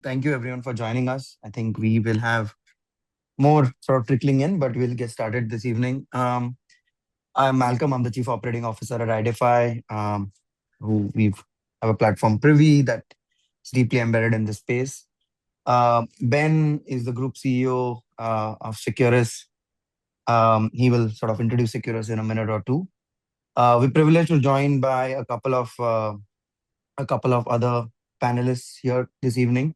Thank you everyone for joining us. I think we will have more sort of trickling in, but we'll get started this evening. I'm Malcolm. I'm the Chief Operating Officer at IDfy, who we've have a platform Privy that is deeply embedded in this space. Ben is the Group CEO of Securys. He will sort of introduce Securys in a minute or two. We're privileged to join by a couple of other panelists here this evening.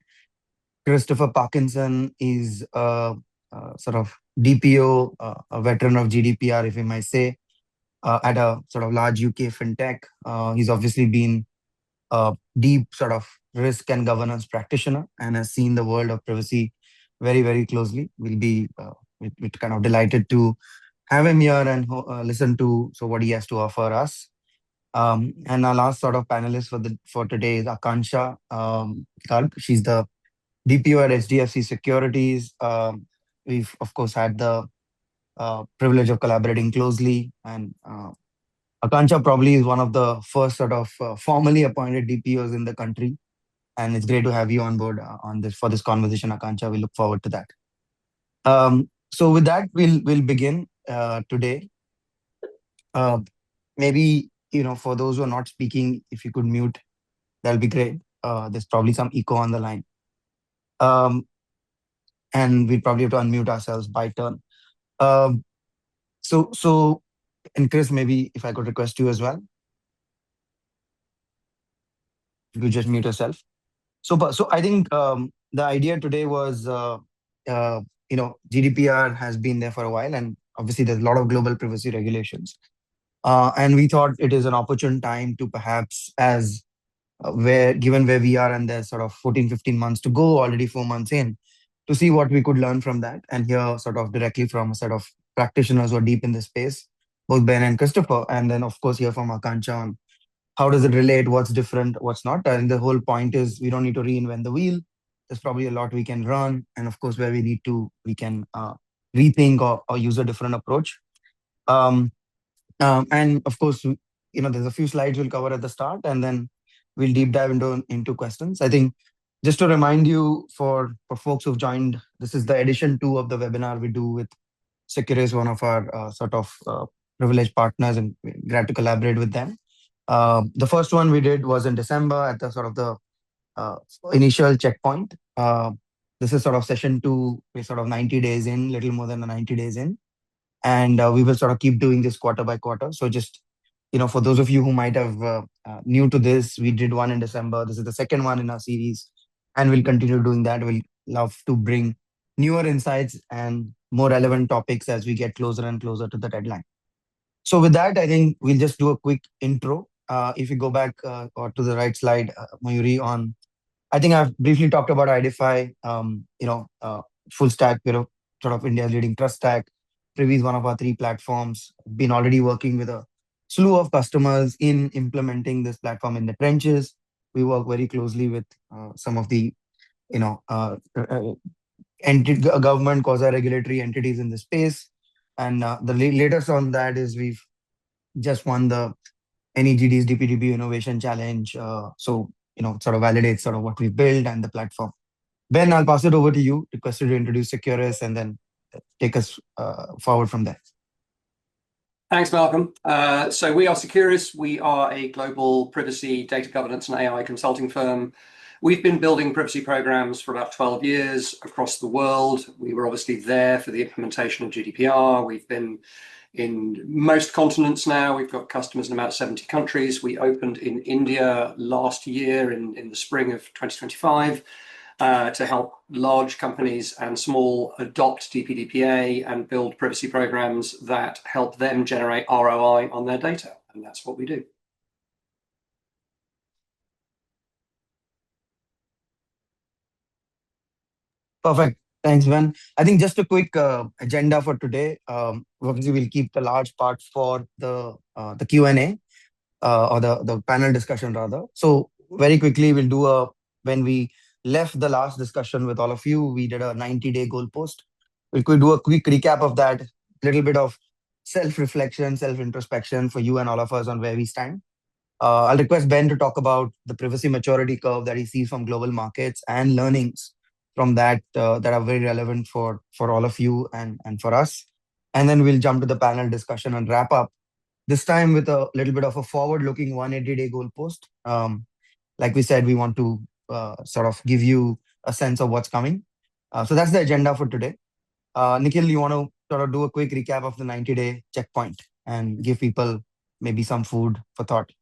Christopher Parkinson is sort of DPO, a veteran of GDPR, if we might say, at a sort of large UK fintech. He's obviously been a deep sort of risk and governance practitioner and has seen the world of privacy very, very closely. We're kind of delighted to have him here and listen to what he has to offer us. And our last sort of panelist for today is Akanksha Garg. She's the DPO at HDFC Securities. We've of course had the privilege of collaborating closely, and Akanksha probably is one of the first sort of formally appointed DPOs in the country. And it's great to have you on board on this for this conversation, Akanksha. We look forward to that. So with that, we'll begin today. Uh, Maybe for those who are not speaking, if you could mute, that'll be great. There's probably some echo on the line. And we probably have to unmute ourselves by turn. Um, so, and Chris, maybe if I could request you as well, if you could just mute yourself. So I think the idea today was, GDPR has been there for a while, and obviously there's a lot of global privacy regulations. And we thought it is an opportune time to perhaps, as given where we are, and there's sort of 14, 15 months to go, already 4 months in, to see what we could learn from that and hear sort of directly from a set of practitioners who are deep in the space, both Ben and Christopher, and then of course hear from Akanksha on how does it relate, what's different, what's not. And the whole point is we don't need to reinvent the wheel. There's probably a lot we can run, and of course where we need to, we can rethink or use a different approach. Um, and of course, there's a few slides we'll cover at the start, and then we'll deep dive into questions. I think just to remind you, for folks who've joined, this is the edition 2 of the webinar we do with Securys, one of our sort of privileged partners, and we're glad to collaborate with them. The first one we did was in December at the sort of the initial checkpoint. This is sort of session 2. We're sort of 90 days in, little more than 90 days in, and we will sort of keep doing this quarter by quarter. So just for those of you who might have new to this, we did one in December. This is the second one in our series, and we'll continue doing that. We'll love to bring newer insights and more relevant topics as we get closer and closer to the deadline. So with that, I think we'll just do a quick intro. If you go back or to the right slide, Mayuri, on, I think I've briefly talked about IDfy, full stack, sort of India's leading trust stack. Privy is one of our 3 platforms. Been already working with a slew of customers in implementing this platform in the trenches. We work very closely with some of the, government, quasi-regulatory entities in the space. And the latest on that is we've just won the NEGD's DPDP Innovation Challenge. So, sort of validates sort of what we've built and the platform. Ben, I'll pass it over to you, requested to introduce Securys and then take us forward from there. Thanks, Malcolm. So we are Securys. We are a global privacy, data governance, and AI consulting firm. We've been building privacy programs for about 12 years across the world. We were obviously there for the implementation of GDPR. We've been in most continents now. We've got customers in about 70 countries. We opened in India last year in the spring of 2025 to help large companies and small adopt DPDPA and build privacy programs that help them generate ROI on their data. And that's what we do. Perfect. Thanks, Ben. I think just a quick agenda for today. Obviously, we'll keep the large part for the Q&A or the panel discussion rather. So very quickly, we'll do when we left the last discussion with all of you, we did a 90-day goal post. We could do a quick recap of that, little bit of self-reflection, self-introspection for you and all of us on where we stand. I'll request Ben to talk about the privacy maturity curve that he sees from global markets and learnings from that that are very relevant for all of you and for us. And then we'll jump to the panel discussion and wrap up. This time with a little bit of a forward-looking 180-day goalpost. Like we said, we want to sort of give you a sense of what's coming. So that's the agenda for today. Nikhil, you want to sort of do a quick recap of the 90-day checkpoint and give people maybe some food for thought?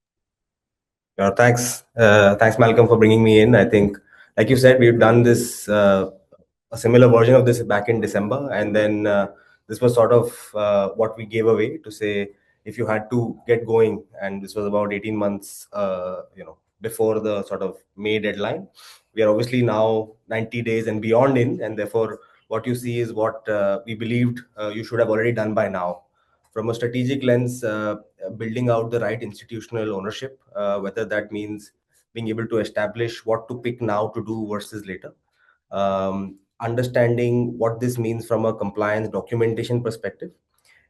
Thanks, Malcolm, for bringing me in. I think, like you said, we've done this a similar version of this back in December, and then this was sort of what we gave away to say if you had to get going, and this was about 18 months, before the sort of May deadline. We are obviously now 90 days and beyond in, and therefore what you see is what we believed you should have already done by now. From a strategic lens, building out the right institutional ownership, whether that means being able to establish what to pick now to do versus later. Understanding what this means from a compliance documentation perspective.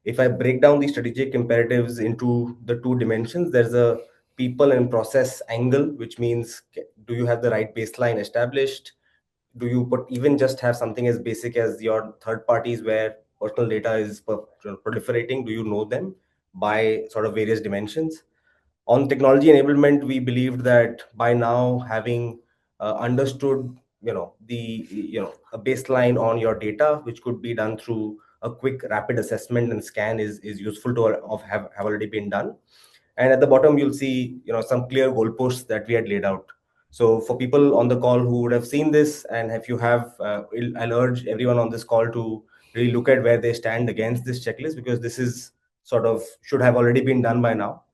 If I break down the strategic imperatives into the two dimensions, there's a people and process angle, which means do you have the right baseline established? Do you but even just have something as basic as your third parties where personal data is proliferating? Do you know them by sort of various dimensions? On technology enablement, we believed that by now having understood a baseline on your data, which could be done through a quick rapid assessment and scan, is useful to have already been done. And at the bottom you'll see some clear goalposts that we had laid out. So for people on the call who would have seen this, and if you have, I'll urge everyone on this call to really look at where they stand against this checklist, because this is sort of should have already been done by now.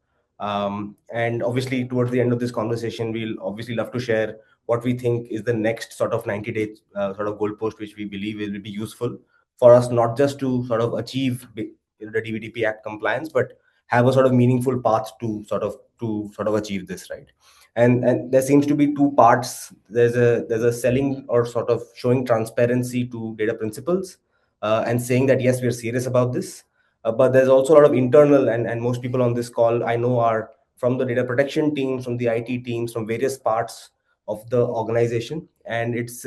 And obviously towards the end of this conversation, we'll obviously love to share what we think is the next sort of 90-day sort of goalpost, which we believe will be useful for us, not just to sort of achieve the DPDP Act compliance, but have a sort of meaningful path to sort of achieve this, right? And there seems to be two parts. There's a selling or sort of showing transparency to data principles, and saying that yes, we are serious about this. But there's also a lot of internal, and most people on this call I know are from the data protection teams, from the IT teams, from various parts of the organization. And it's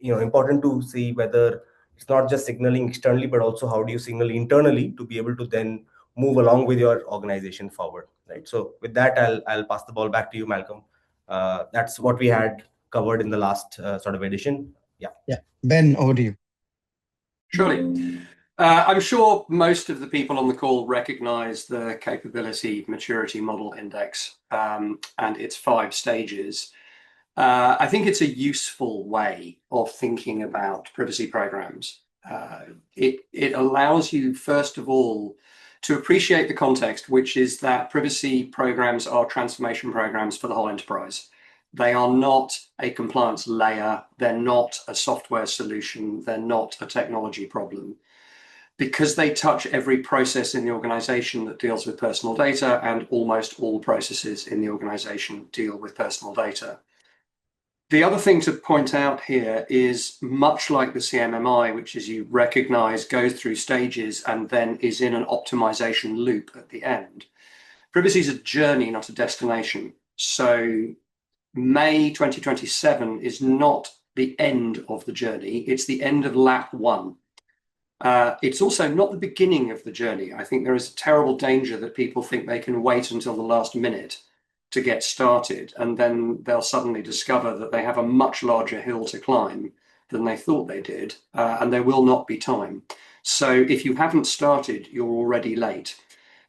important to see whether it's not just signaling externally, but also how do you signal internally to be able to then move along with your organization forward, right? So with that, I'll pass the ball back to you, Malcolm. That's what we had covered in the last sort of edition. Yeah, Ben, over to you. Surely. I'm sure most of the people on the call recognize the Capability Maturity Model Index and its 5 stages. I think it's a useful way of thinking about privacy programs. It allows you, first of all, to appreciate the context, which is that privacy programs are transformation programs for the whole enterprise. They are not a compliance layer. They're not a software solution. They're not a technology problem. Because they touch every process in the organization that deals with personal data, and almost all processes in the organization deal with personal data. The other thing to point out here is, much like the CMMI, which, as you recognize, goes through stages and then is in an optimization loop at the end. Privacy is a journey, not a destination. So May 2027 is not the end of the journey. It's the end of lap 1. It's also not the beginning of the journey. I think there is a terrible danger that people think they can wait until the last minute to get started, and then they'll suddenly discover that they have a much larger hill to climb than they thought they did, and there will not be time. So if you haven't started, you're already late,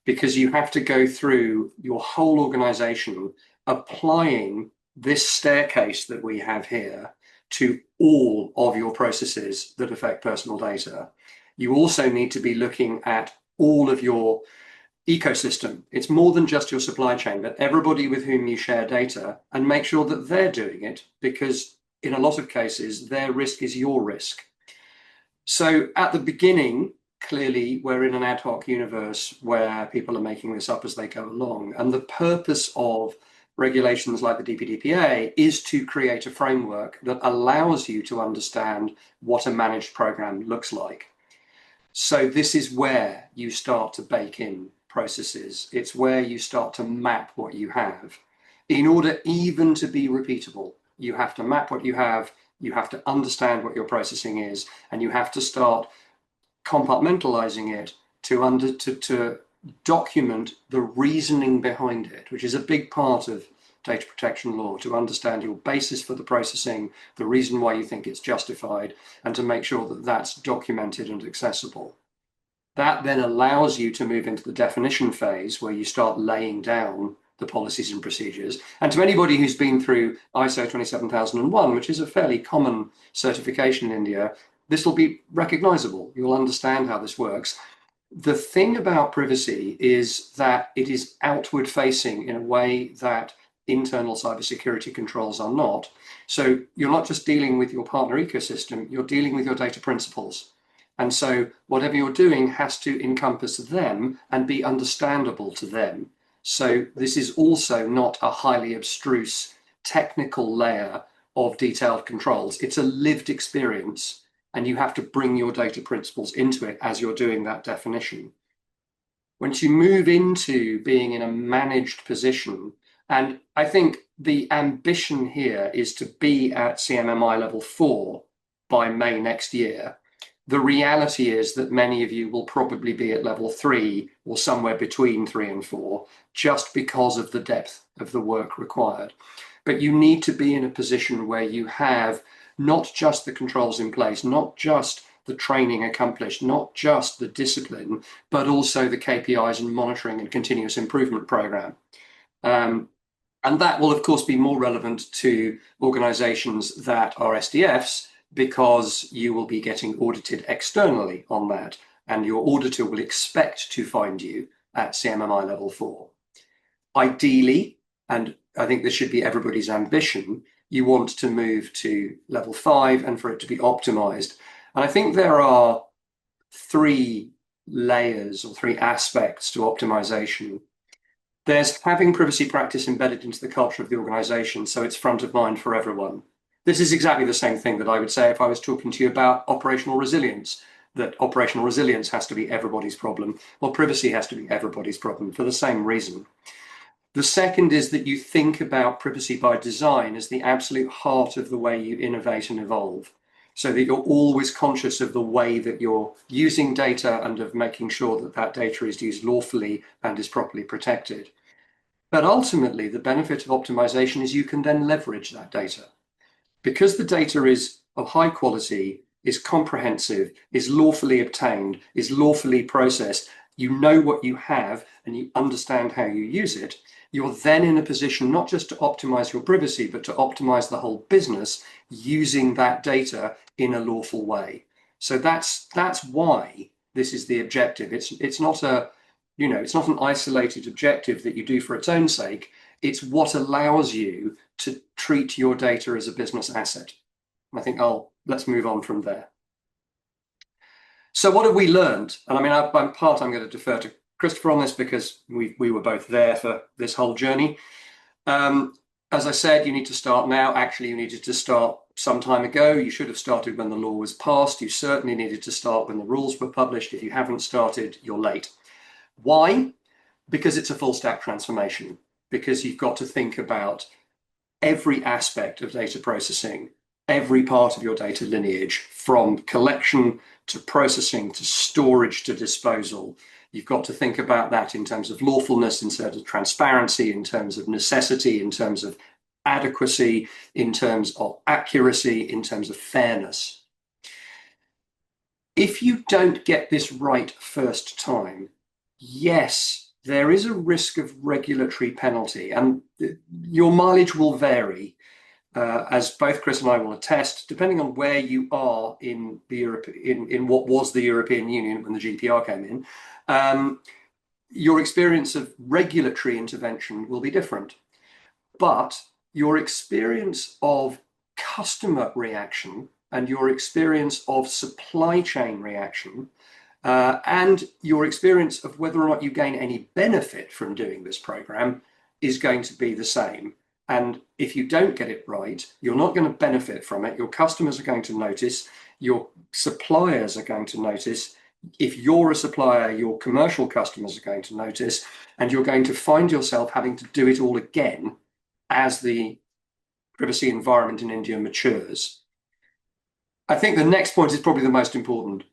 because you have to go through your whole organization applying this staircase that we have here to all of your processes that affect personal data. You also need to be looking at all of your ecosystem. It's more than just your supply chain, but everybody with whom you share data, and make sure that they're doing it, because in a lot of cases, their risk is your risk. So at the beginning, clearly, we're in an ad hoc universe where people are making this up as they go along. And the purpose of regulations like the DPDP is to create a framework that allows you to understand what a managed program looks like. So this is where you start to bake in processes. It's where you start to map what you have. In order even to be repeatable, you have to map what you have to understand what your processing is, and you have to start compartmentalizing it to document the reasoning behind it, which is a big part of data protection law, to understand your basis for the processing, the reason why you think it's justified, and to make sure that that's documented and accessible. That then allows you to move into the definition phase, where you start laying down the policies and procedures. And to anybody who's been through ISO 27001, which is a fairly common certification in India, this will be recognizable. You'll understand how this works. The thing about privacy is that it is outward facing in a way that internal cybersecurity controls are not. So you're not just dealing with your partner ecosystem, you're dealing with your data principals. And so whatever you're doing has to encompass them and be understandable to them. So this is also not a highly abstruse technical layer of detailed controls. It's a lived experience, and you have to bring your data principles into it as you're doing that definition. Once you move into being in a managed position, and I think the ambition here is to be at CMMI level 4 by May next year. The reality is that many of you will probably be at level 3 or somewhere between 3 and 4, just because of the depth of the work required. But you need to be in a position where you have not just the controls in place, not just the training accomplished, not just the discipline, but also the KPIs and monitoring and continuous improvement program. And that will, of course, be more relevant to organizations that are SDFs, because you will be getting audited externally on that, and your auditor will expect to find you at CMMI level 4. Ideally, and I think this should be everybody's ambition, you want to move to level 5 and for it to be optimized. And I think there are 3 layers or 3 aspects to optimization. There's having privacy practice embedded into the culture of the organization, so it's front of mind for everyone. This is exactly the same thing that I would say if I was talking to you about operational resilience, that operational resilience has to be everybody's problem. Well, privacy has to be everybody's problem for the same reason. The second is that you think about privacy by design as the absolute heart of the way you innovate and evolve, so that you're always conscious of the way that you're using data and of making sure that that data is used lawfully and is properly protected. But ultimately, the benefit of optimization is you can then leverage that data. Because the data is of high quality, is comprehensive, is lawfully obtained, is lawfully processed, you know what you have and you understand how you use it, you're then in a position not just to optimize your privacy, but to optimize the whole business using that data in a lawful way. So that's why this is the objective. It's not it's not an isolated objective that you do for its own sake. It's what allows you to treat your data as a business asset. I think let's move on from there. So what have we learned? And I mean, I'm going to defer to Christopher on this, because we were both there for this whole journey. As I said, you need to start now. Actually, you needed to start some time ago. You should have started when the law was passed. You certainly needed to start when the rules were published. If you haven't started, you're late. Why? Because it's a full stack transformation. Because you've got to think about every aspect of data processing, every part of your data lineage, from collection to processing to storage to disposal. You've got to think about that in terms of lawfulness, in terms of transparency, in terms of necessity, in terms of adequacy, in terms of accuracy, in terms of fairness. If you don't get this right first time, yes, there is a risk of regulatory penalty, and your mileage will vary, as both Chris and I will attest, depending on where you are in what was the European Union when the GDPR came in. Your experience of regulatory intervention will be different, but your experience of customer reaction and your experience of supply chain reaction, and your experience of whether or not you gain any benefit from doing this program is going to be the same. And if you don't get it right, you're not going to benefit from it. Your customers are going to notice, your suppliers are going to notice, If you're a supplier, your commercial customers are going to notice, and you're going to find yourself having to do it all again as the privacy environment in India matures. I think the next point is probably the most important.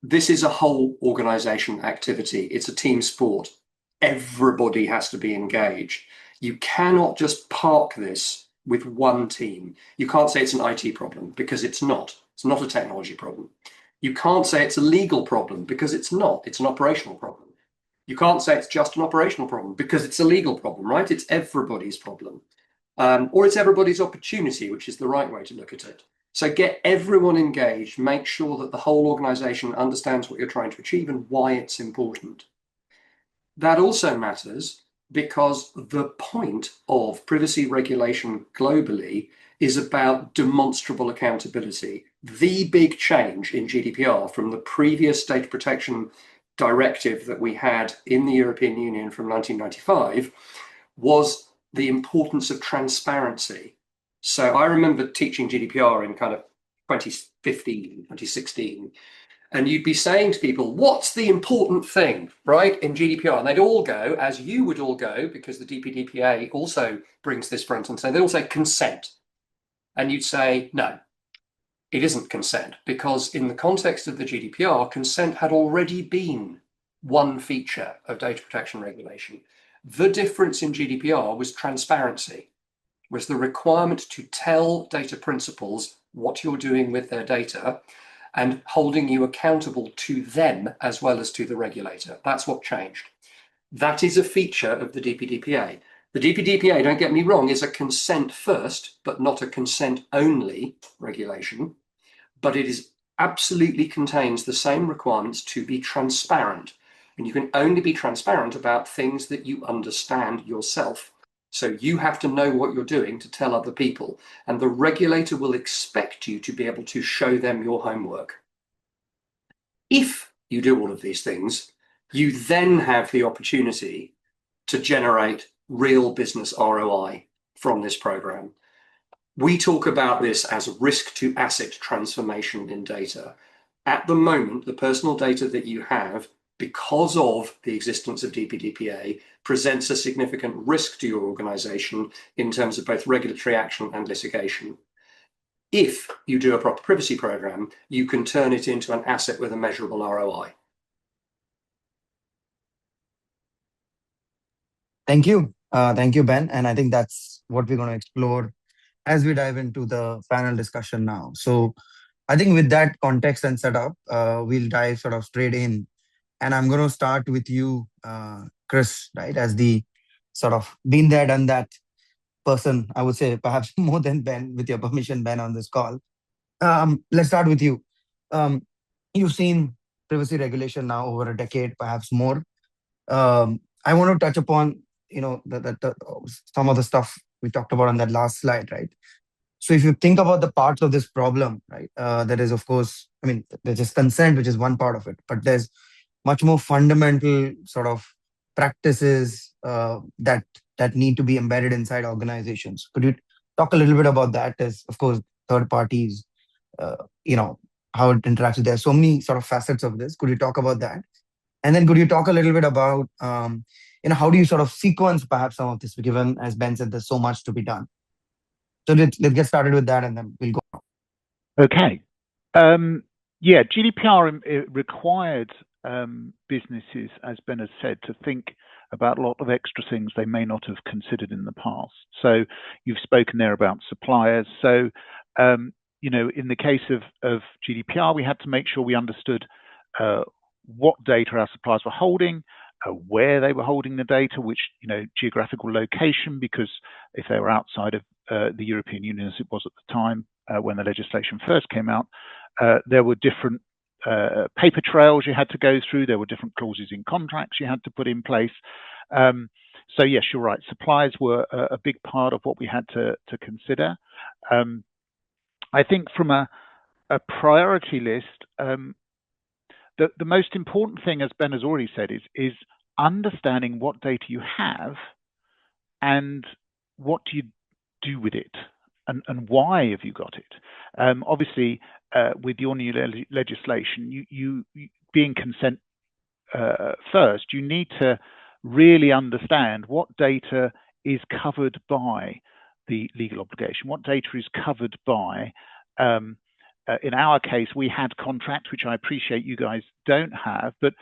This is a whole organization activity. It's a team sport. Everybody has to be engaged. You cannot just park this with one team. You can't say it's an IT problem, because it's not. It's not a technology problem. You can't say it's a legal problem, because it's not. It's an operational problem. You can't say it's just an operational problem, because it's a legal problem, right? It's everybody's problem. Or it's everybody's opportunity, which is the right way to look at it. So get everyone engaged, make sure that the whole organization understands what you're trying to achieve and why it's important. That also matters because the point of privacy regulation globally is about demonstrable accountability. The big change in GDPR from the previous data protection directive that we had in the European Union from 1995 was the importance of transparency. So I remember teaching GDPR in kind of 2015, 2016, and you'd be saying to people, what's the important thing, right, in GDPR? And they'd all go, as you would all go, because the DPDP Act also brings this front and center, they'd all say consent. And you'd say, no, it isn't consent, because in the context of the GDPR, consent had already been one feature of data protection regulation. The difference in GDPR was transparency, was the requirement to tell data principals what you're doing with their data and holding you accountable to them as well as to the regulator. That's what changed. That is a feature of the DPDPA. The DPDPA, don't get me wrong, is a consent first, but not a consent only regulation. But it is absolutely contains the same requirements to be transparent. And you can only be transparent about things that you understand yourself. So you have to know what you're doing to tell other people. And the regulator will expect you to be able to show them your homework. If you do all of these things, you then have the opportunity to generate real business ROI from this program. We talk about this as risk to asset transformation in data. At the moment, the personal data that you have, because of the existence of DPDPA, presents a significant risk to your organization in terms of both regulatory action and litigation. If you do a proper privacy program, you can turn it into an asset with a measurable ROI. Thank you. Thank you, Ben. And I think that's what we're going to explore as we dive into the panel discussion now. So I think with that context and setup, we'll dive sort of straight in. And I'm going to start with you, Chris, right, as the sort of been there, done that person, I would say perhaps more than Ben, with your permission, Ben, on this call. Let's start with you. You've seen privacy regulation now over a decade, perhaps more. I want to touch upon, some of the stuff we talked about on that last slide, right? So if you think about the parts of this problem, right, there is, of course, I mean, there's just consent, which is one part of it, but there's much more fundamental sort of practices that need to be embedded inside organizations. Could you talk a little bit about that? As, of course, third parties, how it interacts with. There are so many sort of facets of this. Could you talk about that? And then could you talk a little bit about, how do you sort of sequence perhaps some of this, given, as Ben said, there's so much to be done. So let's get started with that, and then we'll go on. Okay. Yeah, GDPR required businesses, as Ben has said, to think about a lot of extra things they may not have considered in the past. So you've spoken there about suppliers. So, in the case of GDPR, we had to make sure we understood what data our suppliers were holding, where they were holding the data, which, geographical location, because if they were outside of the European Union, as it was at the time when the legislation first came out, there were different paper trails you had to go through. There were different clauses in contracts you had to put in place. So yes, you're right. Suppliers were a big part of what we had to consider. I think from a priority list, the most important thing, as Ben has already said, is understanding what data you have and what do you do with it, and why have you got it. Obviously, with your new legislation, you being consent first, you need to really understand what data is covered by the legal obligation, what data is covered by. In our case, we had contracts, which I appreciate you guys don't have, but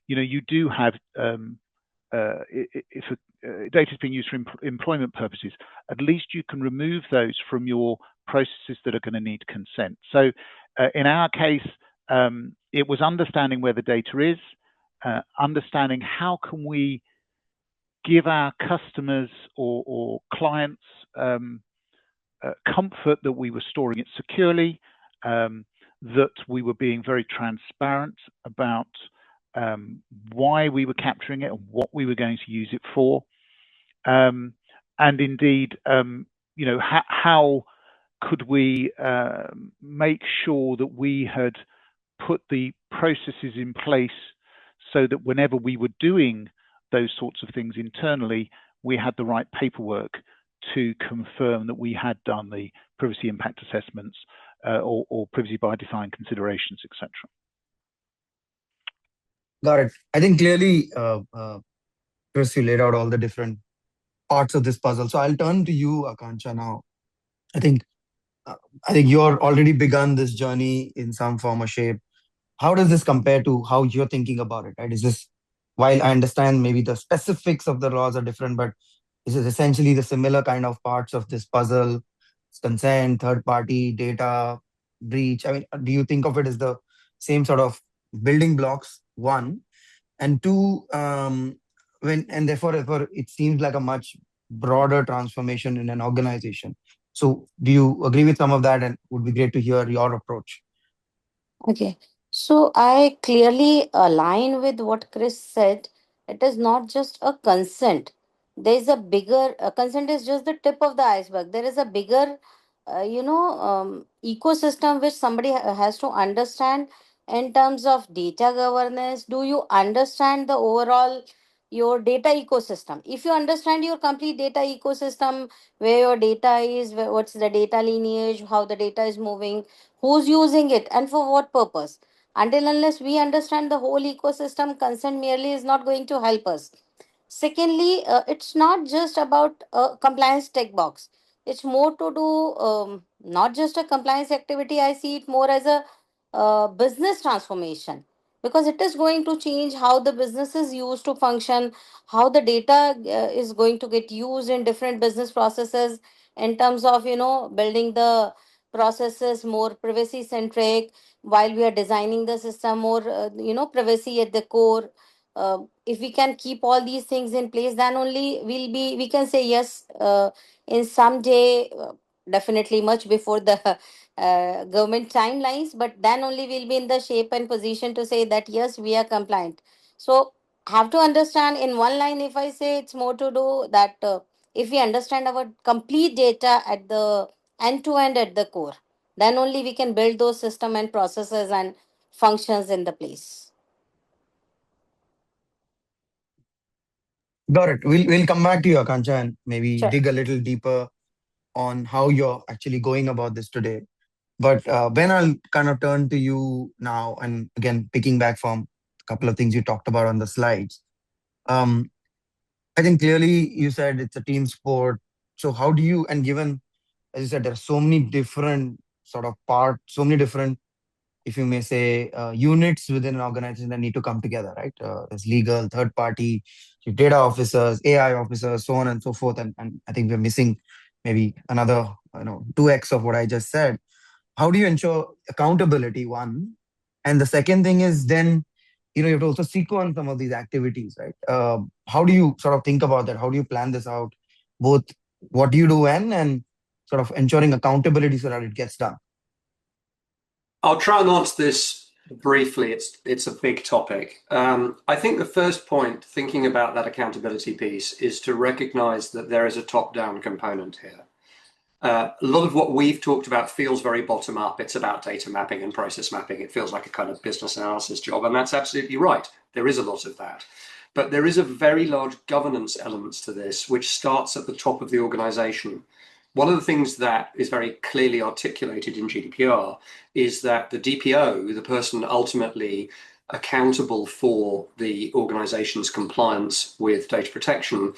you do have. If data is being used for employment purposes, at least you can remove those from your processes that are going to need consent. So in our case, it was understanding where the data is, understanding how can we give our customers or clients comfort that we were storing it securely, that we were being very transparent about why we were capturing it and what we were going to use it for, and indeed, how could we make sure that we had put the processes in place so that whenever we were doing those sorts of things internally, we had the right paperwork to confirm that we had done the privacy impact assessments or privacy by design considerations, etc. Got it. I think clearly, Chris, you laid out all the different parts of this puzzle. So I'll turn to you, Akanksha, now. I think you're already begun this journey in some form or shape. How does this compare to how you're thinking about it? Right? Is this, while I understand maybe the specifics of the laws are different, but is it essentially the similar kind of parts of this puzzle? Consent, third party, data, breach. I mean, do you think of it as the same sort of building blocks, one? And two, therefore it seems like a much broader transformation in an organization. So do you agree with some of that? And would be great to hear your approach. Okay. So I clearly align with what Chris said. It is not just a consent. There is a bigger consent is just the tip of the iceberg. There is a bigger, ecosystem which somebody has to understand in terms of data governance. Do you understand the overall your data ecosystem? If you understand your complete data ecosystem, where your data is, what's the data lineage, how the data is moving, who's using it, and for what purpose. Until unless we understand the whole ecosystem, consent merely is not going to help us. Secondly, it's not just about a compliance tick box. It's more to do, not just a compliance activity. I see it more as a business transformation, because it is going to change how the business is used to function, how the data is going to get used in different business processes, in terms of building the processes more privacy centric, while we are designing the system more privacy at the core. If we can keep all these things in place, then only we can say yes, in some day, definitely much before the government timelines, but then only we'll be in the shape and position to say that yes, we are compliant. So have to understand in one line, if I say, it's more to do that, if we understand our complete data at the end to end at the core, then only we can build those system and processes and functions in the place. Got it. We'll come back to you, Akanksha, and maybe Sure. dig a little deeper on how you're actually going about this today. But Ben, I'll kind of turn to you now, and again, picking back from a couple of things you talked about on the slides. I think clearly you said it's a team sport. So how do you, and given, as you said, there are so many different sort of parts, so many different, if you may say, units within an organization that need to come together, right? There's legal, third party, data officers, AI officers, so on and so forth. And I think we're missing maybe another 2x of what I just said. How do you ensure accountability, one? And the second thing is then, you have to also sequence some of these activities, right? How do you sort of think about that? How do you plan this out? Both what do you do when, and sort of ensuring accountability so that it gets done. I'll try and answer this briefly. It's a big topic. I think the first point, thinking about that accountability piece, is to recognize that there is a top-down component here. A lot of what we've talked about feels very bottom up. It's about data mapping and process mapping. It feels like a kind of business analysis job, and that's absolutely right. There is a lot of that. But there is a very large governance element to this, which starts at the top of the organization. One of the things that is very clearly articulated in GDPR is that the DPO, the person ultimately accountable for the organization's compliance with data protection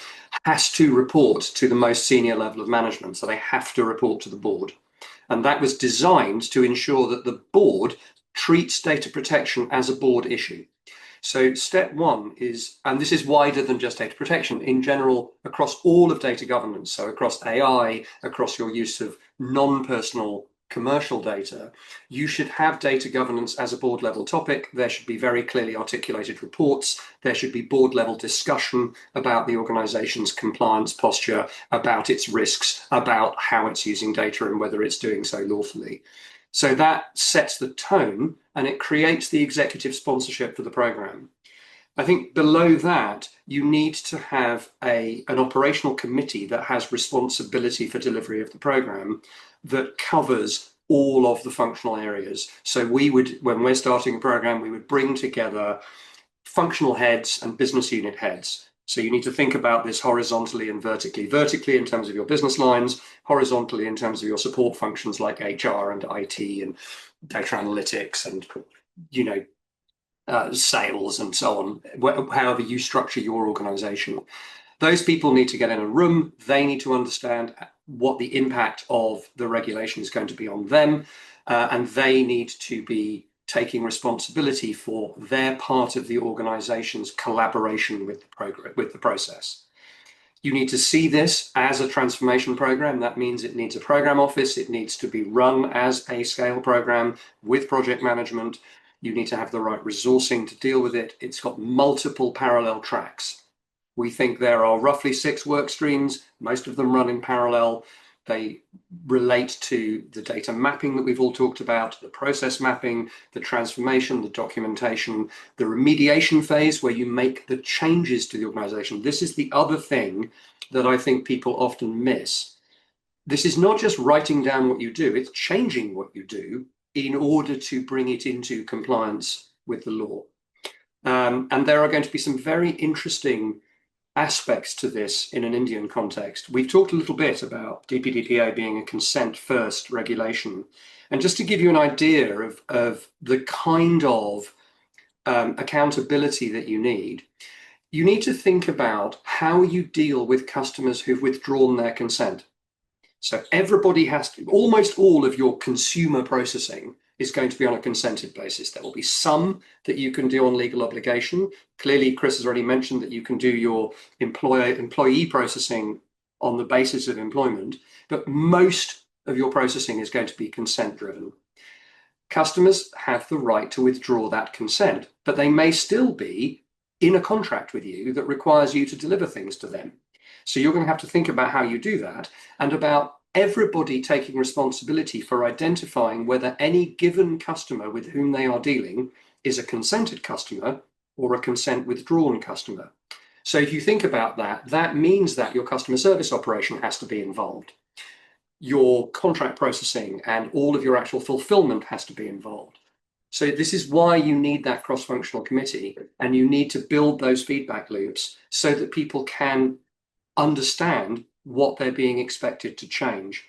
has to report to the most senior level of management. So they have to report to the board. And that was designed to ensure that the board treats data protection as a board issue. So step one is, and this is wider than just data protection, in general, across all of data governance, so across AI, across your use of non-personal commercial data, you should have data governance as a board level topic. There should be very clearly articulated reports. There should be board level discussion about the organization's compliance posture, about its risks, about how it's using data and whether it's doing so lawfully. So that sets the tone and it creates the executive sponsorship for the program. I think below that, you need to have an operational committee that has responsibility for delivery of the program that covers all of the functional areas. So we would, when we're starting a program, we would bring together functional heads and business unit heads. So you need to think about this horizontally and vertically. Vertically in terms of your business lines, horizontally in terms of your support functions like HR and IT and data analytics and, you know, sales and so on, however you structure your organization. Those people need to get in a room. They need to understand what the impact of the regulation is going to be on them. And they need to be taking responsibility for their part of the organization's collaboration with the process. You need to see this as a transformation program. That means it needs a program office. It needs to be run as a scale program with project management. You need to have the right resourcing to deal with it. It's got multiple parallel tracks. We think there are roughly 6 work streams. Most of them run in parallel. They relate to the data mapping that we've all talked about, the process mapping, the transformation, the documentation, the remediation phase where you make the changes to the organization. This is the other thing that I think people often miss. This is not just writing down what you do, it's changing what you do in order to bring it into compliance with the law. And there are going to be some very interesting aspects to this in an Indian context. We've talked a little bit about DPDPA being a consent-first regulation. And just to give you an idea of the kind of accountability that you need to think about how you deal with customers who've withdrawn their consent. So everybody has to, almost all of your consumer processing is going to be on a consented basis. There will be some that you can do on legal obligation. Clearly, Chris has already mentioned that you can do your employee processing on the basis of employment, but most of your processing is going to be consent driven. Customers have the right to withdraw that consent, but they may still be in a contract with you that requires you to deliver things to them. So you're going to have to think about how you do that and about everybody taking responsibility for identifying whether any given customer with whom they are dealing is a consented customer or a consent withdrawn customer. So if you think about that, that means that your customer service operation has to be involved. Your contract processing and all of your actual fulfillment has to be involved. So this is why you need that cross-functional committee, and you need to build those feedback loops so that people can understand what they're being expected to change.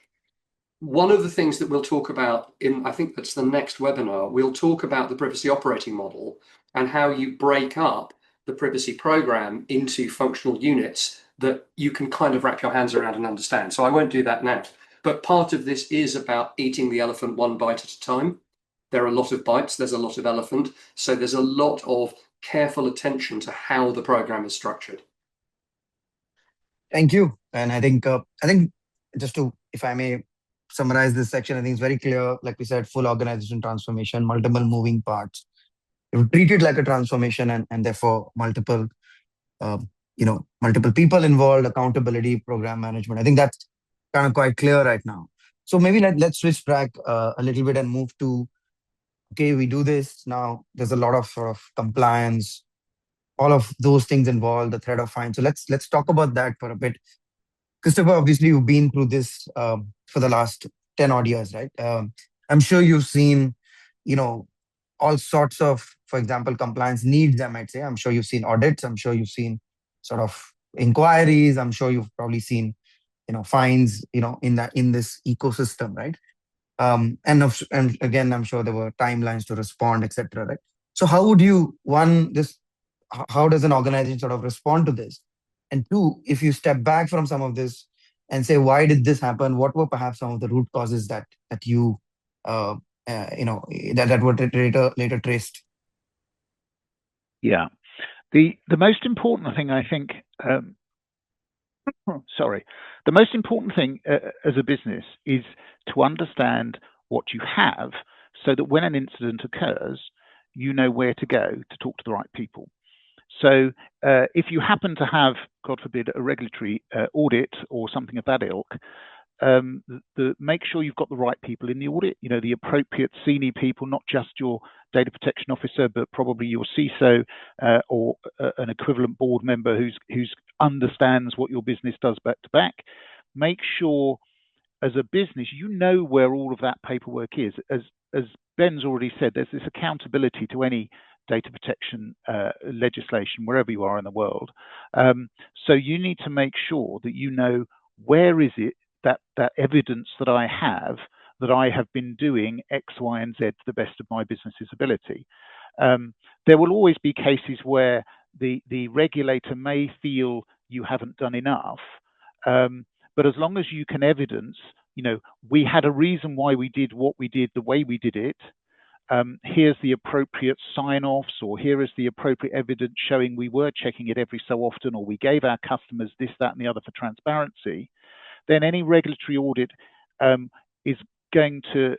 One of the things that we'll talk about in, I think that's the next webinar, we'll talk about the privacy operating model and how you break up the privacy program into functional units that you can kind of wrap your hands around and understand. So I won't do that now. But part of this is about eating the elephant one bite at a time. There are a lot of bites, there's a lot of elephant. So there's a lot of careful attention to how the program is structured. Thank you. And I think just to, if I may summarize this section, I think it's very clear, like we said, full organization transformation, multiple moving parts. You treat it like a transformation and therefore multiple people involved, accountability, program management. I think that's kind of quite clear right now. So maybe let's switch track a little bit and move to, okay, we do this now. There's a lot of sort of compliance, all of those things involved, the threat of fine. So let's talk about that for a bit. Christopher, obviously you've been through this for the last 10 odd years, right? I'm sure you've seen, all sorts of, for example, compliance needs, I might say. I'm sure you've seen audits. I'm sure you've seen sort of inquiries. I'm sure you've probably seen, fines, in this ecosystem, right? And again, I'm sure there were timelines to respond, etc. Right? So how would you, one, how does an organization sort of respond to this? And two, if you step back from some of this and say, why did this happen? What were perhaps some of the root causes that you, uh, that were later traced? Yeah. The most important thing, I think, the most important thing as a business is to understand what you have so that when an incident occurs, you know where to go to talk to the right people. So if you happen to have, God forbid, a regulatory audit or something of that ilk, make sure you've got the right people in the audit, the appropriate senior people, not just your data protection officer, but probably your CISO or an equivalent board member who's understands what your business does back to back. Make sure as a business, you know where all of that paperwork is. As Ben's already said, there's this accountability to any data protection legislation wherever you are in the world. So you need to make sure that you know where is it that evidence that I have been doing X, Y, and Z to the best of my business's ability. There will always be cases where the regulator may feel you haven't done enough, but as long as you can evidence, we had a reason why we did what we did the way we did it. Here's the appropriate sign-offs, or here is the appropriate evidence showing we were checking it every so often, or we gave our customers this, that, and the other for transparency. Then any regulatory audit is going to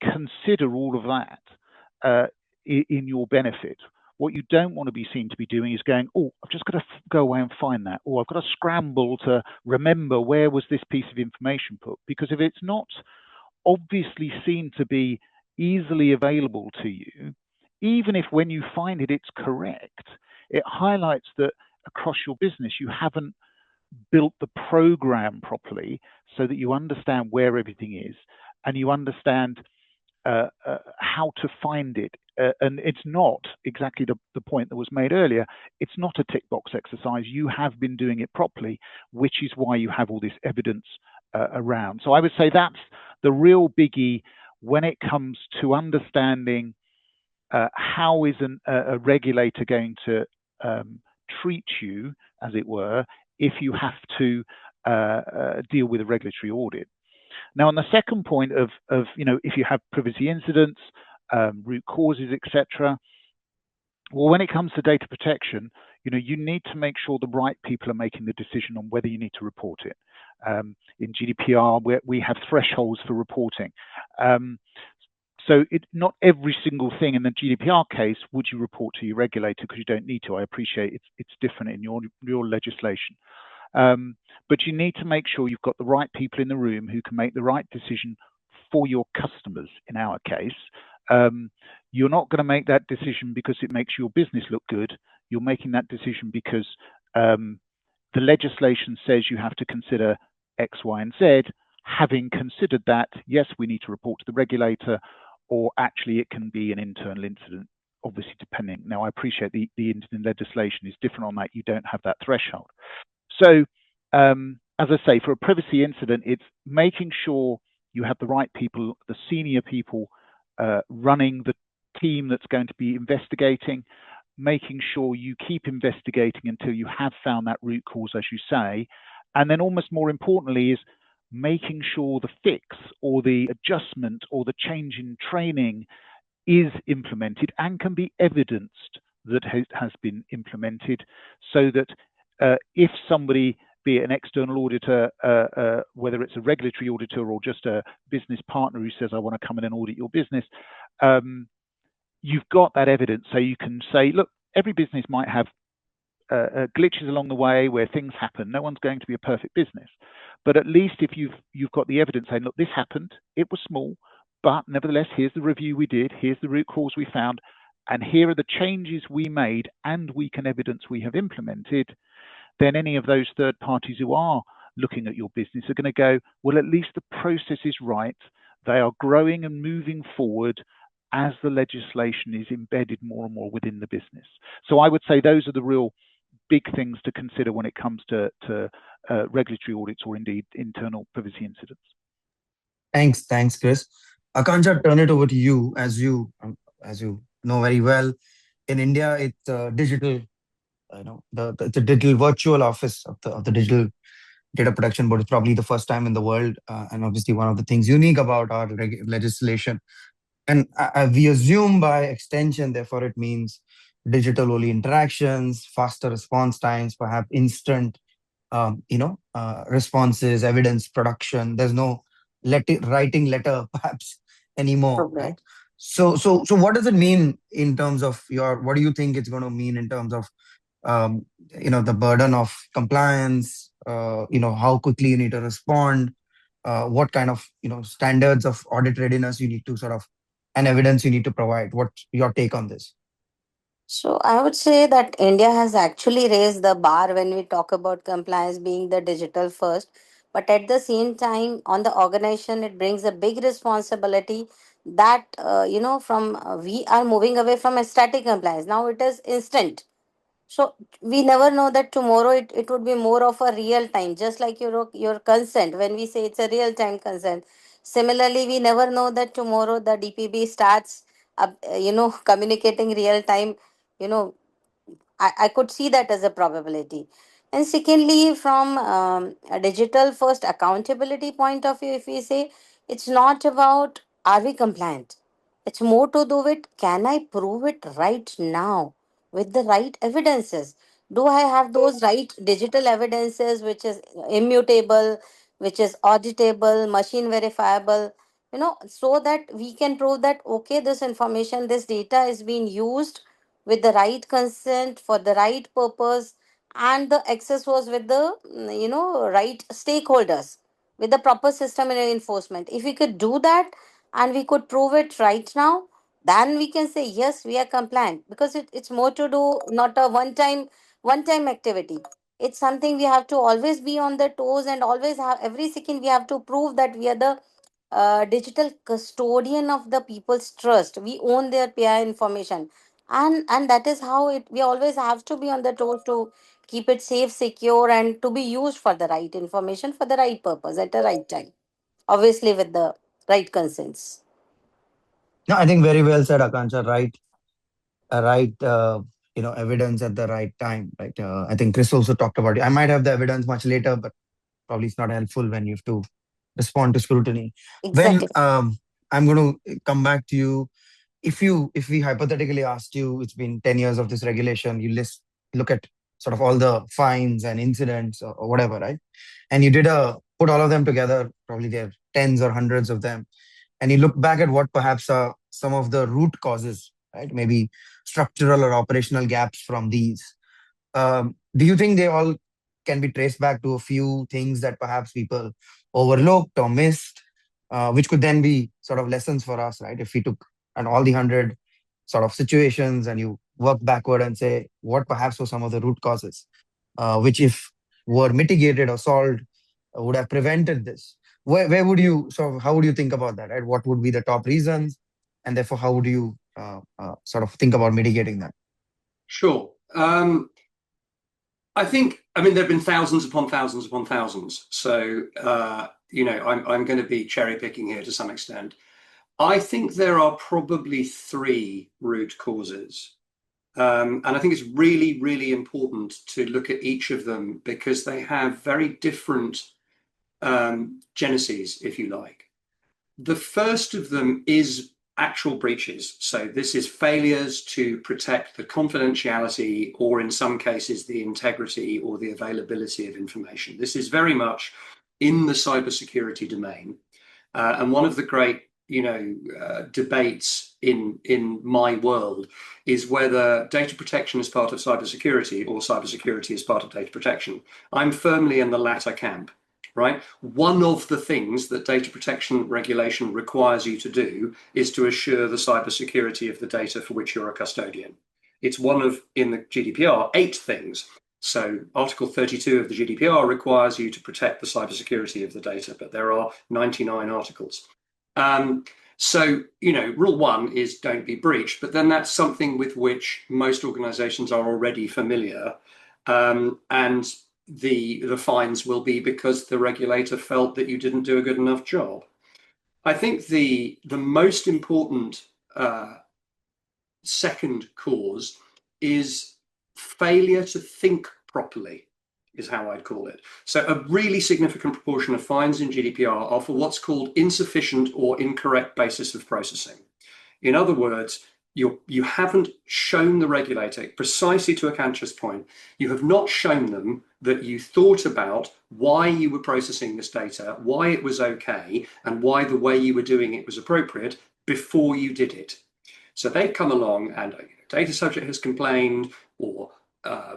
consider all of that in your benefit. What you don't want to be seen to be doing is going, oh, I've just got to go away and find that, or I've got to scramble to remember where was this piece of information put. Because if it's not obviously seen to be easily available to you, even if when you find it, it's correct, it highlights that across your business, you haven't built the program properly so that you understand where everything is and you understand how to find it. And it's not exactly the point that was made earlier. It's not a tick box exercise. You have been doing it properly, which is why you have all this evidence around. So I would say that's the real biggie when it comes to understanding how is a regulator going to treat you, as it were, if you have to deal with a regulatory audit. Now, on the second point of if you have privacy incidents, root causes, etc. Well, when it comes to data protection, you need to make sure the right people are making the decision on whether you need to report it. In GDPR, we have thresholds for reporting. So not every single thing in the GDPR case would you report to your regulator because you don't need to. I appreciate it's different in your legislation. But you need to make sure you've got the right people in the room who can make the right decision for your customers, in our case. You're not going to make that decision because it makes your business look good. You're making that decision because the legislation says you have to consider X, Y, and Z. Having considered that, yes, we need to report to the regulator, or actually it can be an internal incident, obviously depending. Now, I appreciate the Indian legislation is different on that. You don't have that threshold. So, as I say, for a privacy incident, it's making sure you have the right people, the senior people running the team that's going to be investigating, making sure you keep investigating until you have found that root cause, as you say. And then almost more importantly is making sure the fix or the adjustment or the change in training is implemented and can be evidenced that has been implemented, so that if somebody, be it an external auditor, whether it's a regulatory auditor or just a business partner who says, I want to come in and audit your business, you've got that evidence. So you can say, look, every business might have glitches along the way where things happen. No one's going to be a perfect business. But at least if you've got the evidence saying, look, this happened, it was small, but nevertheless, here's the review we did, here's the root cause we found, and here are the changes we made and we can evidence we have implemented, then any of those third parties who are looking at your business are going to go, well, at least the process is right. They are growing and moving forward as the legislation is embedded more and more within the business. So I would say those are the real big things to consider when it comes to regulatory audits or indeed internal privacy incidents. Thanks, Chris. Akanksha, turn it over to you as you know very well. In India, it's digital, the digital virtual office of the digital data protection board is probably the first time in the world, and obviously one of the things unique about our legislation. And we assume by extension, therefore, it means digital only interactions, faster response times, perhaps instant, responses, evidence production. There's no writing letter perhaps anymore, Okay. right? So what does it mean in terms of what do you think it's going to mean in terms of, the burden of compliance, how quickly you need to respond, what kind of, standards of audit readiness you need to sort of, and evidence you need to provide. What's your take on this? So I would say that India has actually raised the bar when we talk about compliance being the digital first. But at the same time, on the organization, it brings a big responsibility that, from we are moving away from a static compliance. Now it is instant. So we never know that tomorrow it would be more of a real time, just like your consent. When we say it's a real time consent, similarly, we never know that tomorrow the DPB starts, communicating real time, you know, I could see that as a probability. And secondly, from a digital first accountability point of view, if we say it's not about are we compliant, it's more to do with can I prove it right now with the right evidences? Do I have those right digital evidences which is immutable, which is auditable, machine verifiable? So that we can prove that okay, this information, this data is being used with the right consent for the right purpose, and the access was with the right stakeholders with the proper system and enforcement. If we could do that and we could prove it right now, then we can say yes, we are compliant, because it's more to do not a one time activity. It's something we have to always be on the toes, and always have every second we have to prove that we are the digital custodian of the people's trust. We own their PI information, and that is how it. We always have to be on the toes to keep it safe, secure, and to be used for the right information for the right purpose at the right time. Obviously, with the right consents. No, I think very well said, Akanksha. Right, evidence at the right time. Right. I think Chris also talked about it. I might have the evidence much later, but probably it's not helpful when you have to respond to scrutiny. When Exactly. I'm going to come back to you, if we hypothetically asked you, it's been 10 years of this regulation, you look at sort of all the fines and incidents, or whatever, right? And you put all of them together, probably there are tens or hundreds of them, and you look back at what perhaps are some of the root causes, right? Maybe structural or operational gaps from these. Do you think they all can be traced back to a few things that perhaps people overlooked or missed, which could then be sort of lessons for us, right? If we took and all the 100 sort of situations and you work backward and say what perhaps were some of the root causes, which if were mitigated or solved, would have prevented this. Where would you how would you think about that, right? What would be the top reasons, and therefore how would you sort of think about mitigating that? Sure. I mean, there have been thousands upon thousands upon thousands. So, I'm going to be cherry picking here to some extent. I think there are probably three root causes. And I think it's really, really important to look at each of them because they have very different genesis, if you like. The first of them is actual breaches. So this is failures to protect the confidentiality, or in some cases, the integrity or the availability of information. This is very much in the cybersecurity domain. And one of the great debates in my world is whether data protection is part of cybersecurity or cybersecurity is part of data protection. I'm firmly in the latter camp. Right? One of the things that data protection regulation requires you to do is to assure the cybersecurity of the data for which you're a custodian. It's one of, in the GDPR, 8 things. So Article 32 of the GDPR requires you to protect the cybersecurity of the data, but there are 99 articles. So, rule 1 is don't be breached, but then that's something with which most organizations are already familiar. And the fines will be because the regulator felt that you didn't do a good enough job. I think the most important second cause is failure to think properly, is how I'd call it. So a really significant proportion of fines in GDPR are for what's called insufficient or incorrect basis of processing. In other words, you haven't shown the regulator, precisely to Akanksha's point, you have not shown them that you thought about why you were processing this data, why it was okay, and why the way you were doing it was appropriate before you did it. So they've come along and a data subject has complained, or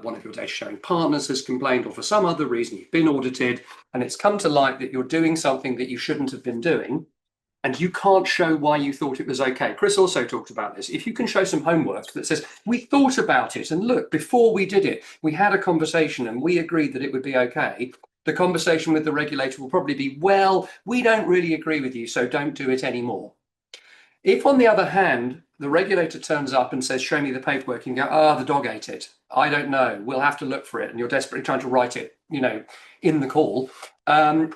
one of your data sharing partners has complained, or for some other reason you've been audited, and it's come to light that you're doing something that you shouldn't have been doing, and you can't show why you thought it was okay. Chris also talked about this. If you can show some homework that says, we thought about it, and look, before we did it, we had a conversation and we agreed that it would be okay, the conversation with the regulator will probably be, well, we don't really agree with you, so don't do it anymore. If, on the other hand, the regulator turns up and says, show me the paperwork, you can go, the dog ate it. I don't know. We'll have to look for it. And you're desperately trying to write it, in the call.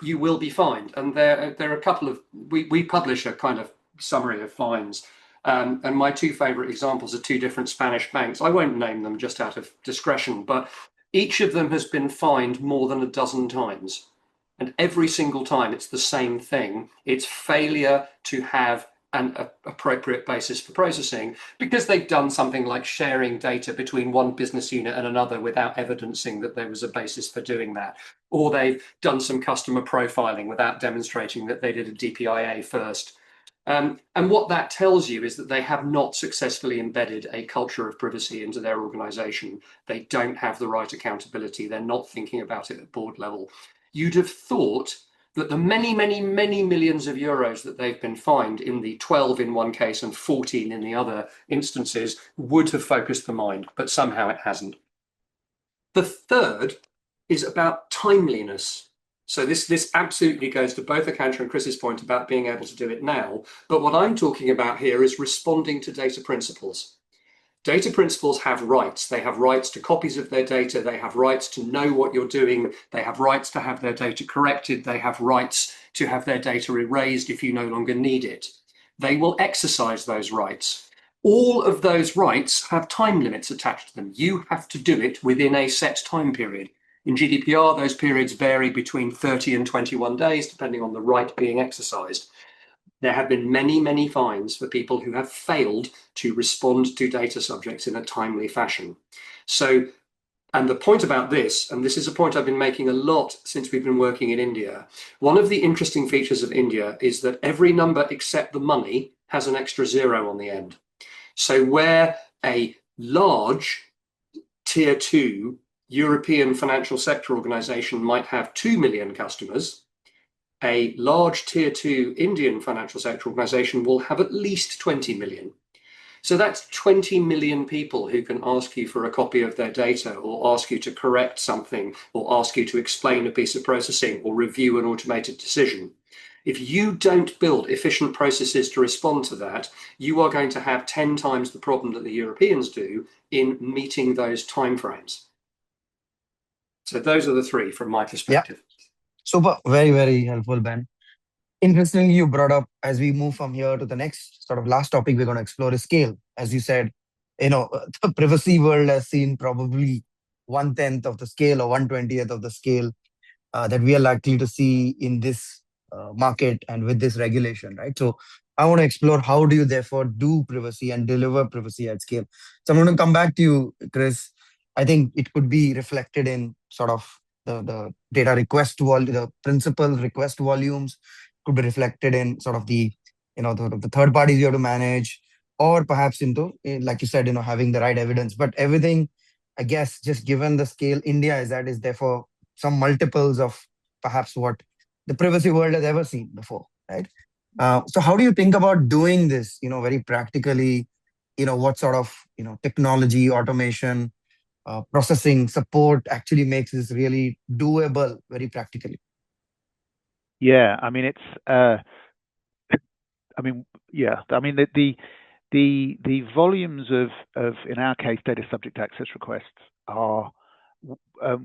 You will be fined. And there are a couple of, we publish a kind of summary of fines. And my two favorite examples are two different Spanish banks. I won't name them just out of discretion, but each of them has been fined more than a dozen times. And every single time it's the same thing. It's failure to have an appropriate basis for processing, because they've done something like sharing data between one business unit and another without evidencing that there was a basis for doing that. Or they've done some customer profiling without demonstrating that they did a DPIA first. And what that tells you is that they have not successfully embedded a culture of privacy into their organization. They don't have the right accountability. They're not thinking about it at board level. You'd have thought that the many, many, many millions of euros that they've been fined in the 12 in one case and 14 in the other instances would have focused the mind, but somehow it hasn't. The third is about timeliness. So this absolutely goes to both Akanksha and Chris's point about being able to do it now. But what I'm talking about here is responding to data principles. Data principals have rights. They have rights to copies of their data. They have rights to know what you're doing. They have rights to have their data corrected. They have rights to have their data erased if you no longer need it. They will exercise those rights. All of those rights have time limits attached to them. You have to do it within a set time period. In GDPR, those periods vary between 30 and 21 days, depending on the right being exercised. There have been many, many fines for people who have failed to respond to data subjects in a timely fashion. So, and the point about this, and this is a point I've been making a lot since we've been working in India, one of the interesting features of India is that every number except the money has an extra zero on the end. So where a large tier 2 European financial sector organization might have 2 million customers, a large tier 2 Indian financial sector organization will have at least 20 million. So that's 20 million people who can ask you for a copy of their data, or ask you to correct something, or ask you to explain a piece of processing, or review an automated decision. If you don't build efficient processes to respond to that, you are going to have 10 times the problem that the Europeans do in meeting those timeframes. So those are the three from my perspective. Yeah. Super, very, very helpful, Ben. Interestingly, you brought up, as we move from here to the next sort of last topic we're going to explore, is scale. As you said, the privacy world has seen probably 1/10 of the scale or 1/20th of the scale that we are likely to see in this market and with this regulation, right? So I want to explore, how do you therefore do privacy and deliver privacy at scale? So I'm going to come back to you, Chris. I think it could be reflected in sort of the data request volume, the principal request volumes could be reflected in sort of the third parties you have to manage, or perhaps into, like you said, having the right evidence. But everything, I guess, just given the scale India is at, is therefore some multiples of perhaps what the privacy world has ever seen before, right? So how do you think about doing this, very practically? What sort of technology, automation, processing support actually makes this really doable very practically? Yeah, I mean, it's the volumes of in our case data subject access requests are,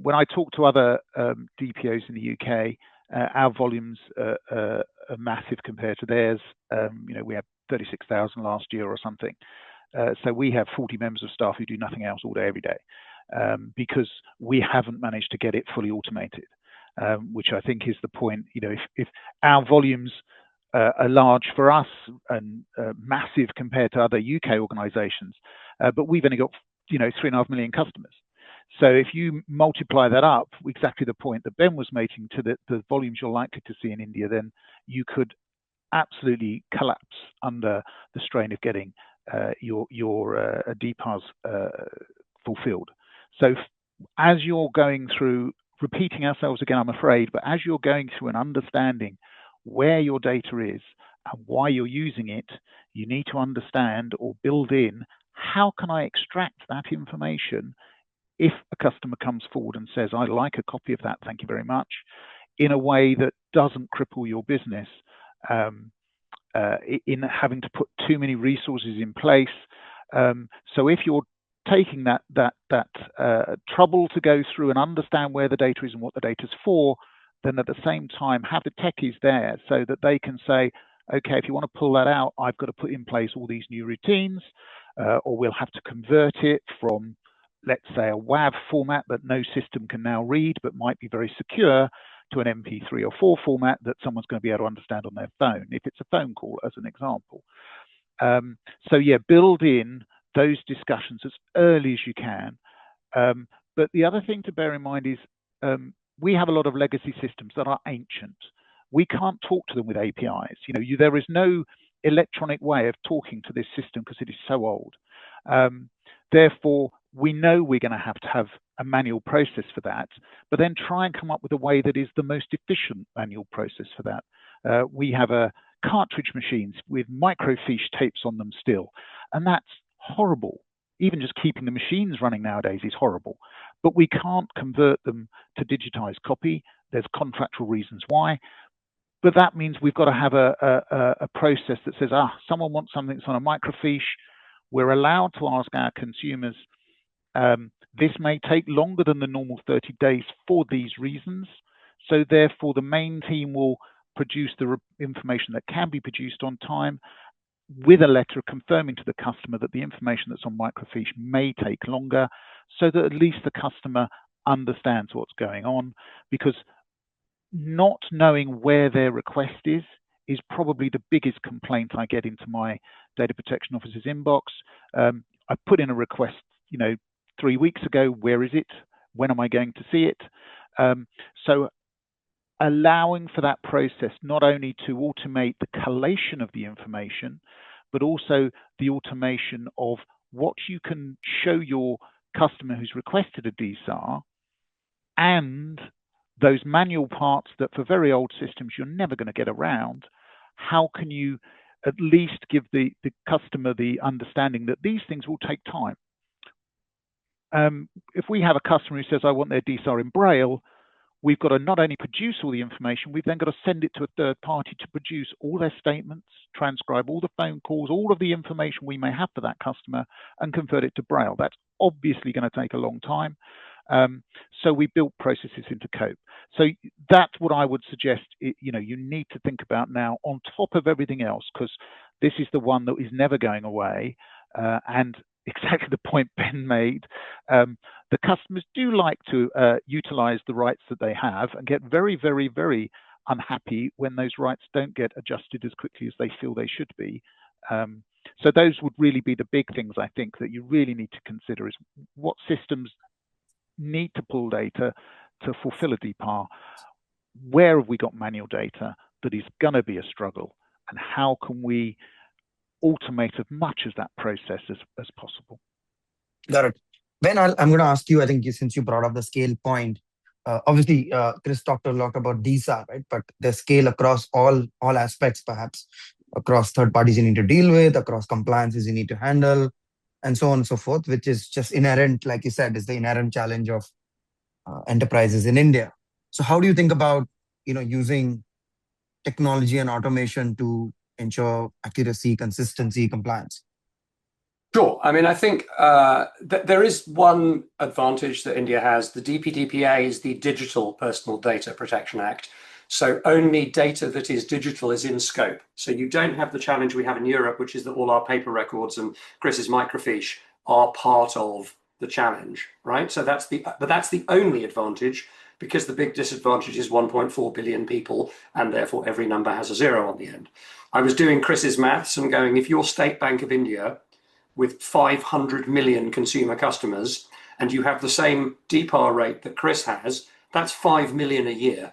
when I talk to other DPOs in the UK, our volumes are massive compared to theirs. We had 36,000 last year or something. So we have 40 members of staff who do nothing else all day, every day, because we haven't managed to get it fully automated, which I think is the point. If our volumes are large for us and massive compared to other UK organisations, but we've only got 3.5 million customers. So if you multiply that up, exactly the point that Ben was making, to the volumes you're likely to see in India, then you could absolutely collapse under the strain of getting your DPARs fulfilled. So as you're going through, repeating ourselves again, I'm afraid, but as you're going through and understanding where your data is and why you're using it, you need to understand or build in, how can I extract that information if a customer comes forward and says, I'd like a copy of that, thank you very much, in a way that doesn't cripple your business in having to put too many resources in place. So if you're taking that trouble to go through and understand where the data is and what the data is for, then at the same time have the techies there so that they can say, okay, if you want to pull that out, I've got to put in place all these new routines, or we'll have to convert it from, let's say, a WAV format that no system can now read but might be very secure, to an MP3 or 4 format that someone's going to be able to understand on their phone, if it's a phone call, as an example. So yeah, build in those discussions as early as you can. But the other thing to bear in mind is we have a lot of legacy systems that are ancient. We can't talk to them with APIs. There is no electronic way of talking to this system because it is so old. Therefore, we know we're going to have a manual process for that, but then try and come up with a way that is the most efficient manual process for that. We have cartridge machines with microfiche tapes on them still, and that's horrible. Even just keeping the machines running nowadays is horrible, but we can't convert them to digitized copy. There's contractual reasons why, but that means we've got to have a process that says, someone wants something that's on a microfiche. We're allowed to ask our consumers, this may take longer than the normal 30 days for these reasons. So therefore, the main team will produce the information that can be produced on time, with a letter confirming to the customer that the information that's on microfiche may take longer, so that at least the customer understands what's going on. Because not knowing where their request is probably the biggest complaint I get into my data protection officer's inbox. I put in a request, 3 weeks ago. Where is it? When am I going to see it? So allowing for that process, not only to automate the collation of the information, but also the automation of what you can show your customer who's requested a DSAR, and those manual parts that for very old systems you're never going to get around. How can you at least give the customer the understanding that these things will take time? If we have a customer who says, I want their DSAR in Braille, we've got to not only produce all the information, we've then got to send it to a third party to produce all their statements, transcribe all the phone calls, all of the information we may have for that customer, and convert it to Braille. That's obviously going to take a long time. So we built processes into COPE. So that's what I would suggest, you need to think about now on top of everything else, because this is the one that is never going away. And exactly the point Ben made, the customers do like to utilize the rights that they have and get very, very, very unhappy when those rights don't get adjusted as quickly as they feel they should be. So those would really be the big things, I think, that you really need to consider, is what systems need to pull data to fulfill a DPAR. Where have we got manual data that is going to be a struggle, and how can we automate as much of that process as possible? Got it. Ben, I'm going to ask you, I think since you brought up the scale point, obviously Chris talked a lot about DSAR, right? But the scale across all aspects, perhaps across third parties you need to deal with, across compliances you need to handle, and so on and so forth, which is just inherent, like you said, is the inherent challenge of enterprises in India. So how do you think about, using technology and automation to ensure accuracy, consistency, compliance? Sure. I mean, I think there is one advantage that India has. The DPDP Act is the Digital Personal Data Protection Act. So only data that is digital is in scope. So you don't have the challenge we have in Europe, which is that all our paper records and Chris's microfiche are part of the challenge, right? So that's the only advantage, because the big disadvantage is 1.4 billion people, and therefore every number has a zero on the end. I was doing Chris's maths and going, if you're State Bank of India with 500 million consumer customers, and you have the same DPAR rate that Chris has, that's 5 million a year.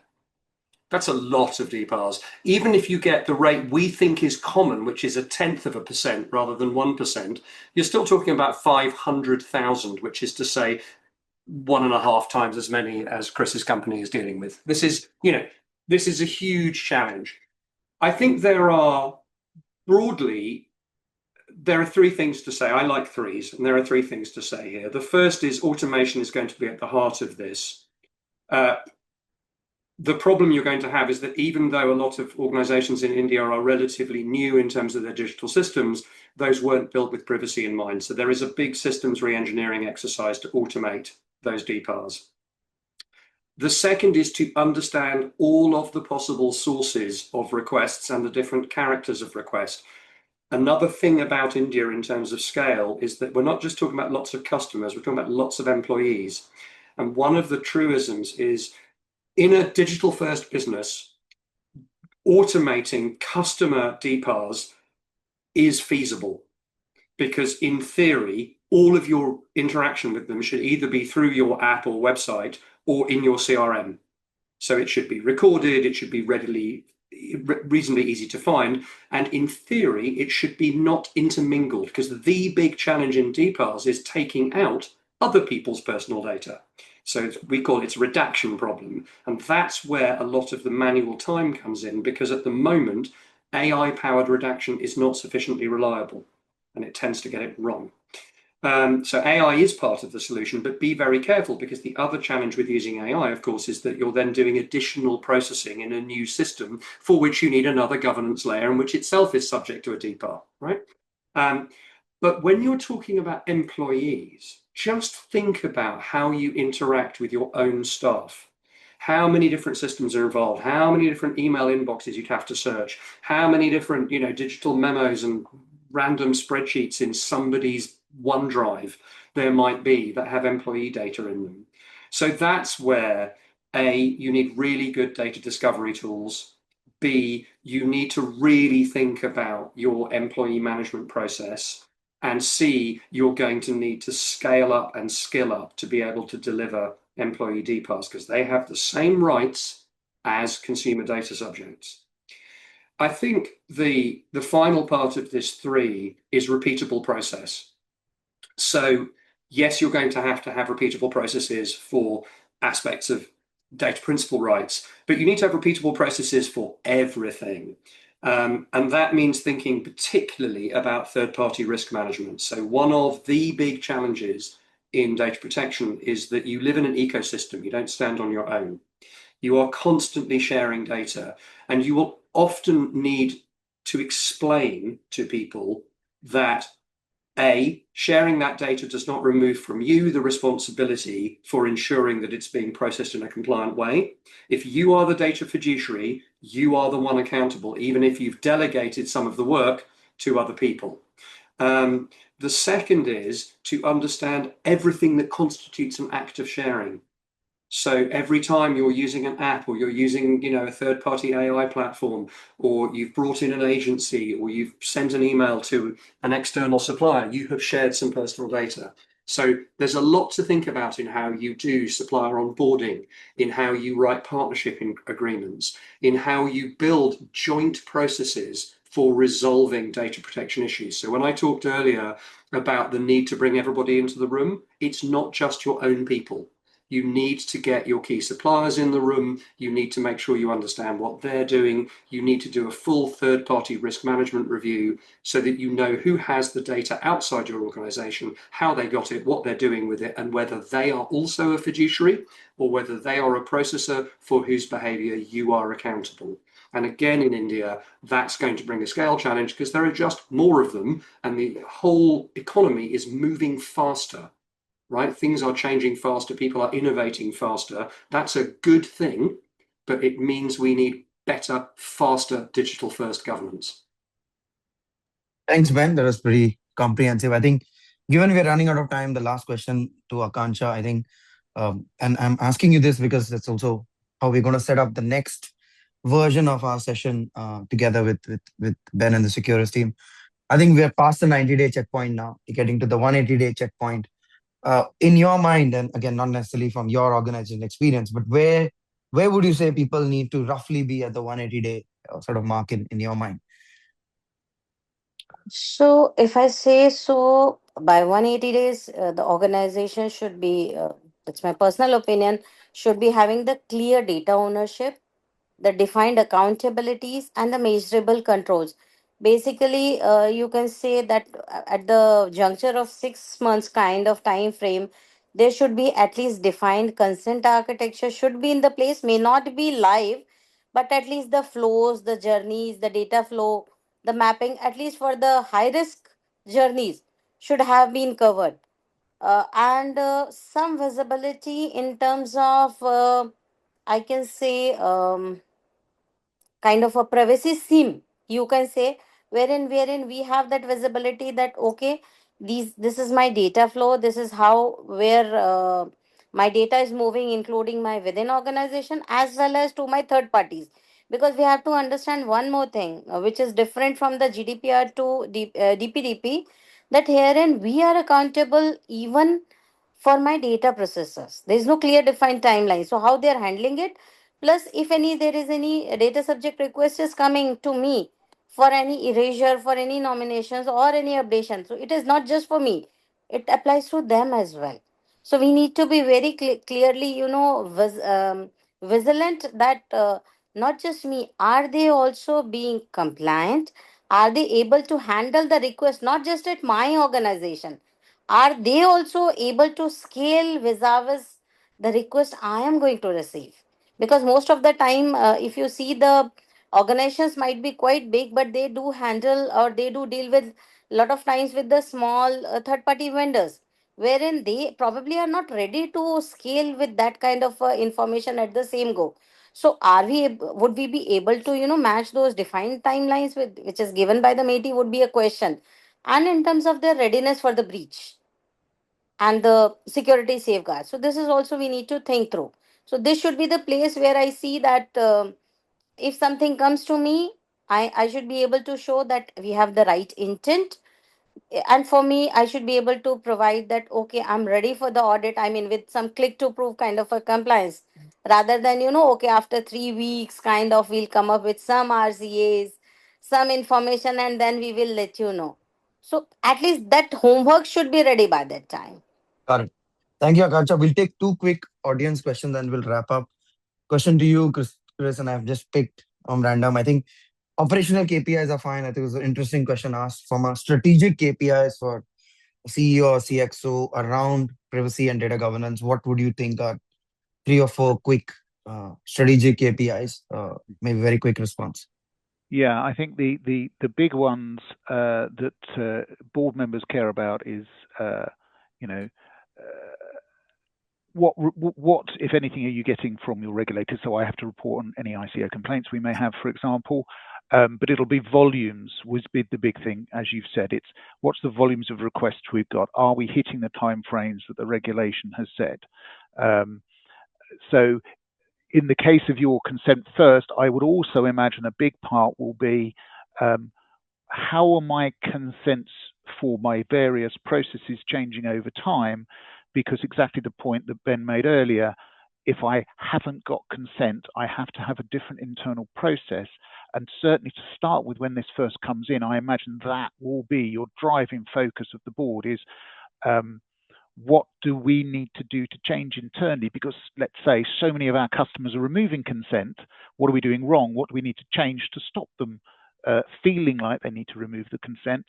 That's a lot of DPARs. Even if you get the rate we think is common, which is 0.1% rather than 1%, you're still talking about 500,000, which is to say 1.5 times as many as Chris's company is dealing with. This is a huge challenge. I think there are three things to say. I like threes, and there are three things to say here. The first is automation is going to be at the heart of this. The problem you're going to have is that even though a lot of organizations in India are relatively new in terms of their digital systems, those weren't built with privacy in mind. So there is a big systems re-engineering exercise to automate those DPARs. The second is to understand all of the possible sources of requests and the different characters of request. Another thing about India in terms of scale is that we're not just talking about lots of customers, we're talking about lots of employees. And one of the truisms is, in a digital first business, automating customer DPARs is feasible, because in theory, all of your interaction with them should either be through your app or website or in your CRM. So it should be recorded, it should be reasonably easy to find, and in theory, it should be not intermingled, because the big challenge in DPARs is taking out other people's personal data. So we call it a redaction problem. And that's where a lot of the manual time comes in, because at the moment, AI-powered redaction is not sufficiently reliable, and it tends to get it wrong. So AI is part of the solution, but be very careful, because the other challenge with using AI, of course, is that you're then doing additional processing in a new system for which you need another governance layer, and which itself is subject to a DPAR, right? But when you're talking about employees, just think about how you interact with your own staff. How many different systems are involved? How many different email inboxes you'd have to search? How many different, digital memos and random spreadsheets in somebody's OneDrive there might be that have employee data in them? So that's where A, you need really good data discovery tools. B, you need to really think about your employee management process. And C, you're going to need to scale up and skill up to be able to deliver employee DPARs, because they have the same rights as consumer data subjects. I think the final part of this three is repeatable process. So yes, you're going to have repeatable processes for aspects of data principal rights, but you need to have repeatable processes for everything. And that means thinking particularly about third-party risk management. So one of the big challenges in data protection is that you live in an ecosystem. You don't stand on your own. You are constantly sharing data, and you will often need to explain to people that A, sharing that data does not remove from you the responsibility for ensuring that it's being processed in a compliant way. If you are the data fiduciary, you are the one accountable, even if you've delegated some of the work to other people. The second is to understand everything that constitutes an act of sharing. So every time you're using an app, or you're using, a third-party AI platform, or you've brought in an agency, or you've sent an email to an external supplier, you have shared some personal data. So there's a lot to think about in how you do supplier onboarding, in how you write partnership agreements, in how you build joint processes for resolving data protection issues. So when I talked earlier about the need to bring everybody into the room, it's not just your own people. You need to get your key suppliers in the room. You need to make sure you understand what they're doing. You need to do a full third-party risk management review so that you know who has the data outside your organization, how they got it, what they're doing with it, and whether they are also a fiduciary or whether they are a processor for whose behavior you are accountable. And again, in India, that's going to bring a scale challenge, because there are just more of them, and the whole economy is moving faster. Right? Things are changing faster. People are innovating faster. That's a good thing, but it means we need better, faster digital-first governance. Thanks, Ben. That was pretty comprehensive. I think, given we're running out of time, the last question to Akanksha, I think, and I'm asking you this because that's also how we're going to set up the next version of our session together with Ben and the Securys team. I think we're past the 90-day checkpoint now, getting to the 180-day checkpoint. In your mind, and again, not necessarily from your organization experience, but where would you say people need to roughly be at the 180-day sort of mark in your mind? So, if I say so, by 180 days, the organization should be, that's my personal opinion, should be having the clear data ownership, the defined accountabilities, and the measurable controls. Basically, you can say that at the juncture of 6 months kind of time frame, there should be at least defined consent architecture should be in the place, may not be live, but at least the flows, the journeys, the data flow, the mapping, at least for the high risk journeys, should have been covered. And some visibility in terms of, I can say, kind of a privacy sim, you can say, wherein we have that visibility that okay, this is my data flow, this is how where my data is moving, including my within organization as well as to my third parties. Because we have to understand one more thing, which is different from the GDPR to DPDP, that herein we are accountable even for my data processors. There is no clear defined timeline, so how they are handling it. Plus, if any there is any data subject request is coming to me for any erasure, for any nominations or any updation, so it is not just for me; it applies to them as well. So we need to be very clearly, vigilant that not just me, are they also being compliant? Are they able to handle the request not just at my organization? Are they also able to scale vis-a-vis the request I am going to receive? Because most of the time, if you see, the organizations might be quite big, but they do handle or they do deal with a lot of times with the small third party vendors, wherein they probably are not ready to scale with that kind of information at the same go. So would we be able to match those defined timelines with which is given by the MATI would be a question. And in terms of their readiness for the breach and the security safeguards, so this is also we need to think through. So this should be the place where I see that if something comes to me, I should be able to show that we have the right intent. And for me, I should be able to provide that okay, I'm ready for the audit, I mean with some click to prove kind of a compliance, rather than okay, after 3 weeks kind of we'll come up with some RCAs, some information, and then we will let you know. So at least that homework should be ready by that time. Got it. Thank you, Akanksha. We'll take two quick audience questions and we'll wrap up. Question to you, Chris, and I've just picked random. I think operational KPIs are fine. I think it was an interesting question asked from a strategic KPIs for CEO or CXO around privacy and data governance. What would you think are three or four quick strategic KPIs? Maybe very quick response. Yeah, I think the big ones that board members care about is what, if anything, are you getting from your regulators? So I have to report on any ICO complaints we may have, for example. But it'll be volumes would be the big thing, as you've said. It's what's the volumes of requests we've got? Are we hitting the time frames that the regulation has set? So in the case of your consent first, I would also imagine a big part will be how are my consents for my various processes changing over time? Because exactly the point that Ben made earlier, if I haven't got consent, I have to have a different internal process. And certainly to start with, when this first comes in, I imagine that will be your driving focus of the board is what do we need to do to change internally? Because let's say so many of our customers are removing consent. What are we doing wrong? What do we need to change to stop them feeling like they need to remove the consent?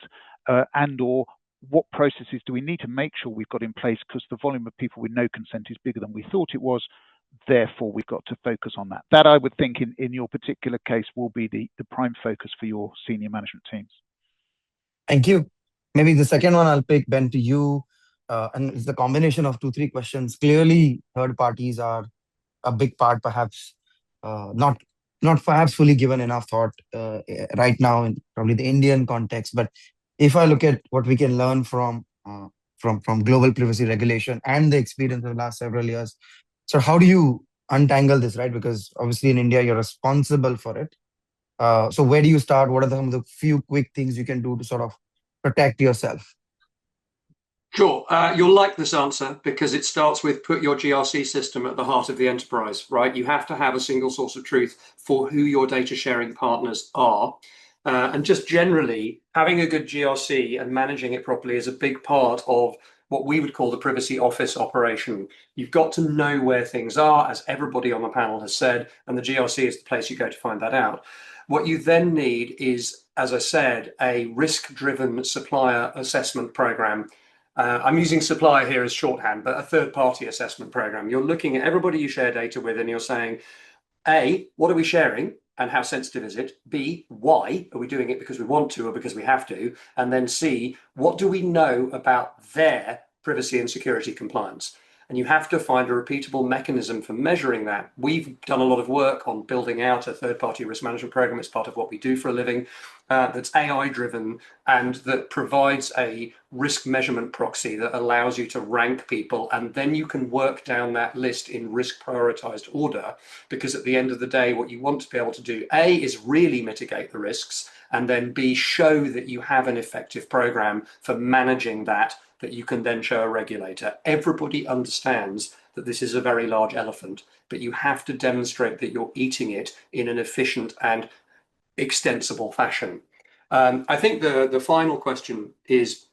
And or what processes do we need to make sure we've got in place? Because the volume of people with no consent is bigger than we thought it was. Therefore, we've got to focus on that. That, I would think, in your particular case, will be the prime focus for your senior management teams. Thank you. Maybe the second one I'll pick, Ben, to you. And it's the combination of 2-3 questions. Clearly, third parties are a big part, perhaps, not perhaps fully given enough thought right now in probably the Indian context. But if I look at what we can learn from global privacy regulation and the experience of the last several years, so how do you untangle this, right? Because obviously in India you're responsible for it. So where do you start? What are some of the few quick things you can do to sort of protect yourself? Sure. You'll like this answer because it starts with put your GRC system at the heart of the enterprise, right? You have to have a single source of truth for who your data sharing partners are. And just generally, having a good GRC and managing it properly is a big part of what we would call the privacy office operation. You've got to know where things are, as everybody on the panel has said, and the GRC is the place you go to find that out. What you then need is, as I said, a risk-driven supplier assessment program. I'm using supplier here as shorthand, but a third-party assessment program. You're looking at everybody you share data with and you're saying, A, what are we sharing and how sensitive is it? B, why are we doing it, because we want to or because we have to? And then C, what do we know about their privacy and security compliance? And you have to find a repeatable mechanism for measuring that. We've done a lot of work on building out a third-party risk management program. It's part of what we do for a living, that's AI-driven and that provides a risk measurement proxy that allows you to rank people, and then you can work down that list in risk prioritized order, because at the end of the day, what you want to be able to do, A, is really mitigate the risks, and then B, show that you have an effective program for managing that you can then show a regulator. Everybody understands that this is a very large elephant, but you have to demonstrate that you're eating it in an efficient and extensible fashion. I think the final question is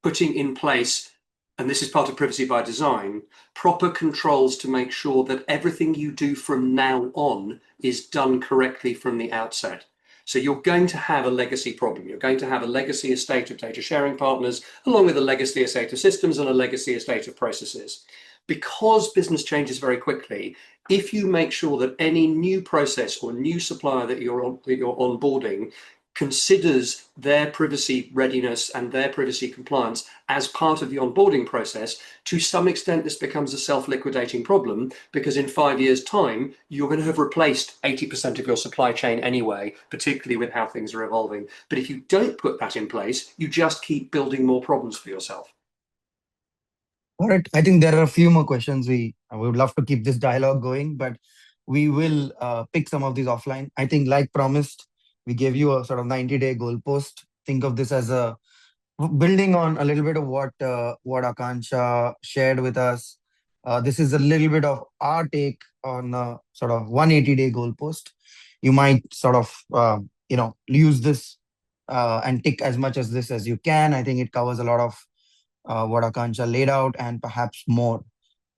putting in place, and this is part of privacy by design, proper controls to make sure that everything you do from now on is done correctly from the outset. So you're going to have a legacy problem. You're going to have a legacy estate of data sharing partners, along with a legacy estate of systems and a legacy estate of processes. Because business changes very quickly, if you make sure that any new process or new supplier that you're onboarding considers their privacy readiness and their privacy compliance as part of the onboarding process, to some extent this becomes a self-liquidating problem, because in 5 years' time you're going to have replaced 80% of your supply chain anyway, particularly with how things are evolving. But if you don't put that in place, you just keep building more problems for yourself. All right, I think there are a few more questions. We would love to keep this dialogue going, but we will pick some of these offline. I think, like promised, we gave you a sort of 90-day goalpost. Think of this as a building on a little bit of what Akanksha shared with us. This is a little bit of our take on sort of 180-day goalpost. You might sort of use this and tick as much as this as you can. I think it covers a lot of what Akanksha laid out and perhaps more.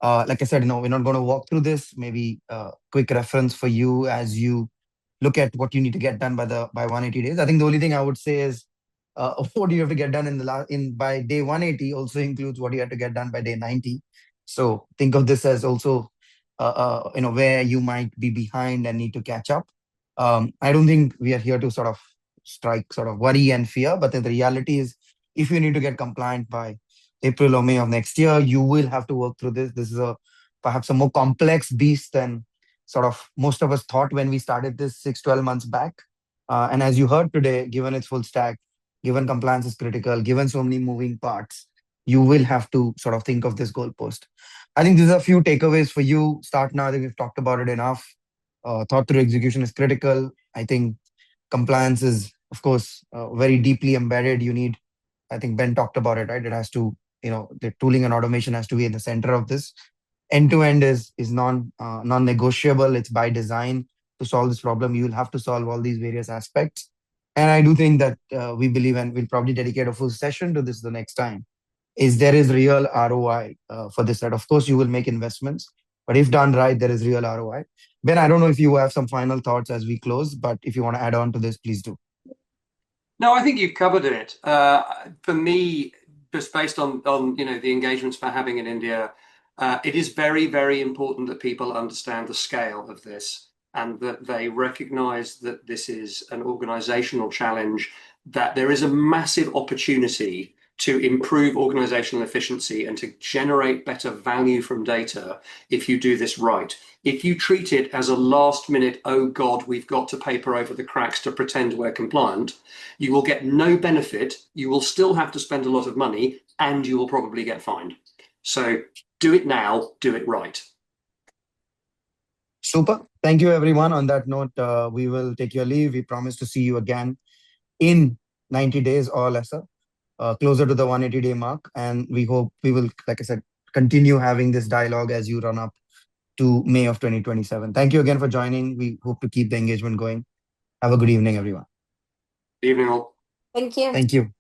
Like I said, we're not going to walk through this. Maybe a quick reference for you as you look at what you need to get done by 180 days. I think the only thing I would say is what do you have to get done by day 180 also includes what you have to get done by day 90. So think of this as also where you might be behind and need to catch up. I don't think we are here to sort of strike sort of worry and fear, but the reality is, if you need to get compliant by April or May of next year, you will have to work through this. This is perhaps a more complex beast than sort of most of us thought when we started this 6-12 months back. And as you heard today, given its full stack, given compliance is critical, given so many moving parts, you will have to sort of think of this goalpost. I think these are a few takeaways for you. Start now. I think we've talked about it enough. Thought through execution is critical. I think compliance is, of course, very deeply embedded. You need, I think Ben talked about it, right? It has to, the tooling and automation has to be in the center of this. End-to-end is non-negotiable. It's by design. To solve this problem, you will have to solve all these various aspects. And I do think that we believe, and we'll probably dedicate a full session to this the next time, is there is real ROI for this side. Of course, you will make investments, but if done right, there is real ROI. Ben, I don't know if you have some final thoughts as we close, but if you want to add on to this, please do. No, I think you've covered it. For me, just based on the engagements we're having in India, it is very, very important that people understand the scale of this and that they recognize that this is an organizational challenge, that there is a massive opportunity to improve organizational efficiency and to generate better value from data if you do this right. If you treat it as a last minute, oh God, we've got to paper over the cracks to pretend we're compliant, you will get no benefit. You will still have to spend a lot of money and you will probably get fined. So do it now, do it right. Super. Thank you, everyone. On that note, we will take your leave. We promise to see you again in 90 days or lesser, closer to the 180-day mark. And we hope we will, like I said, continue having this dialogue as you run up to May of 2027. Thank you again for joining. We hope to keep the engagement going. Have a good evening, everyone. Evening all. Thank you. Thank you.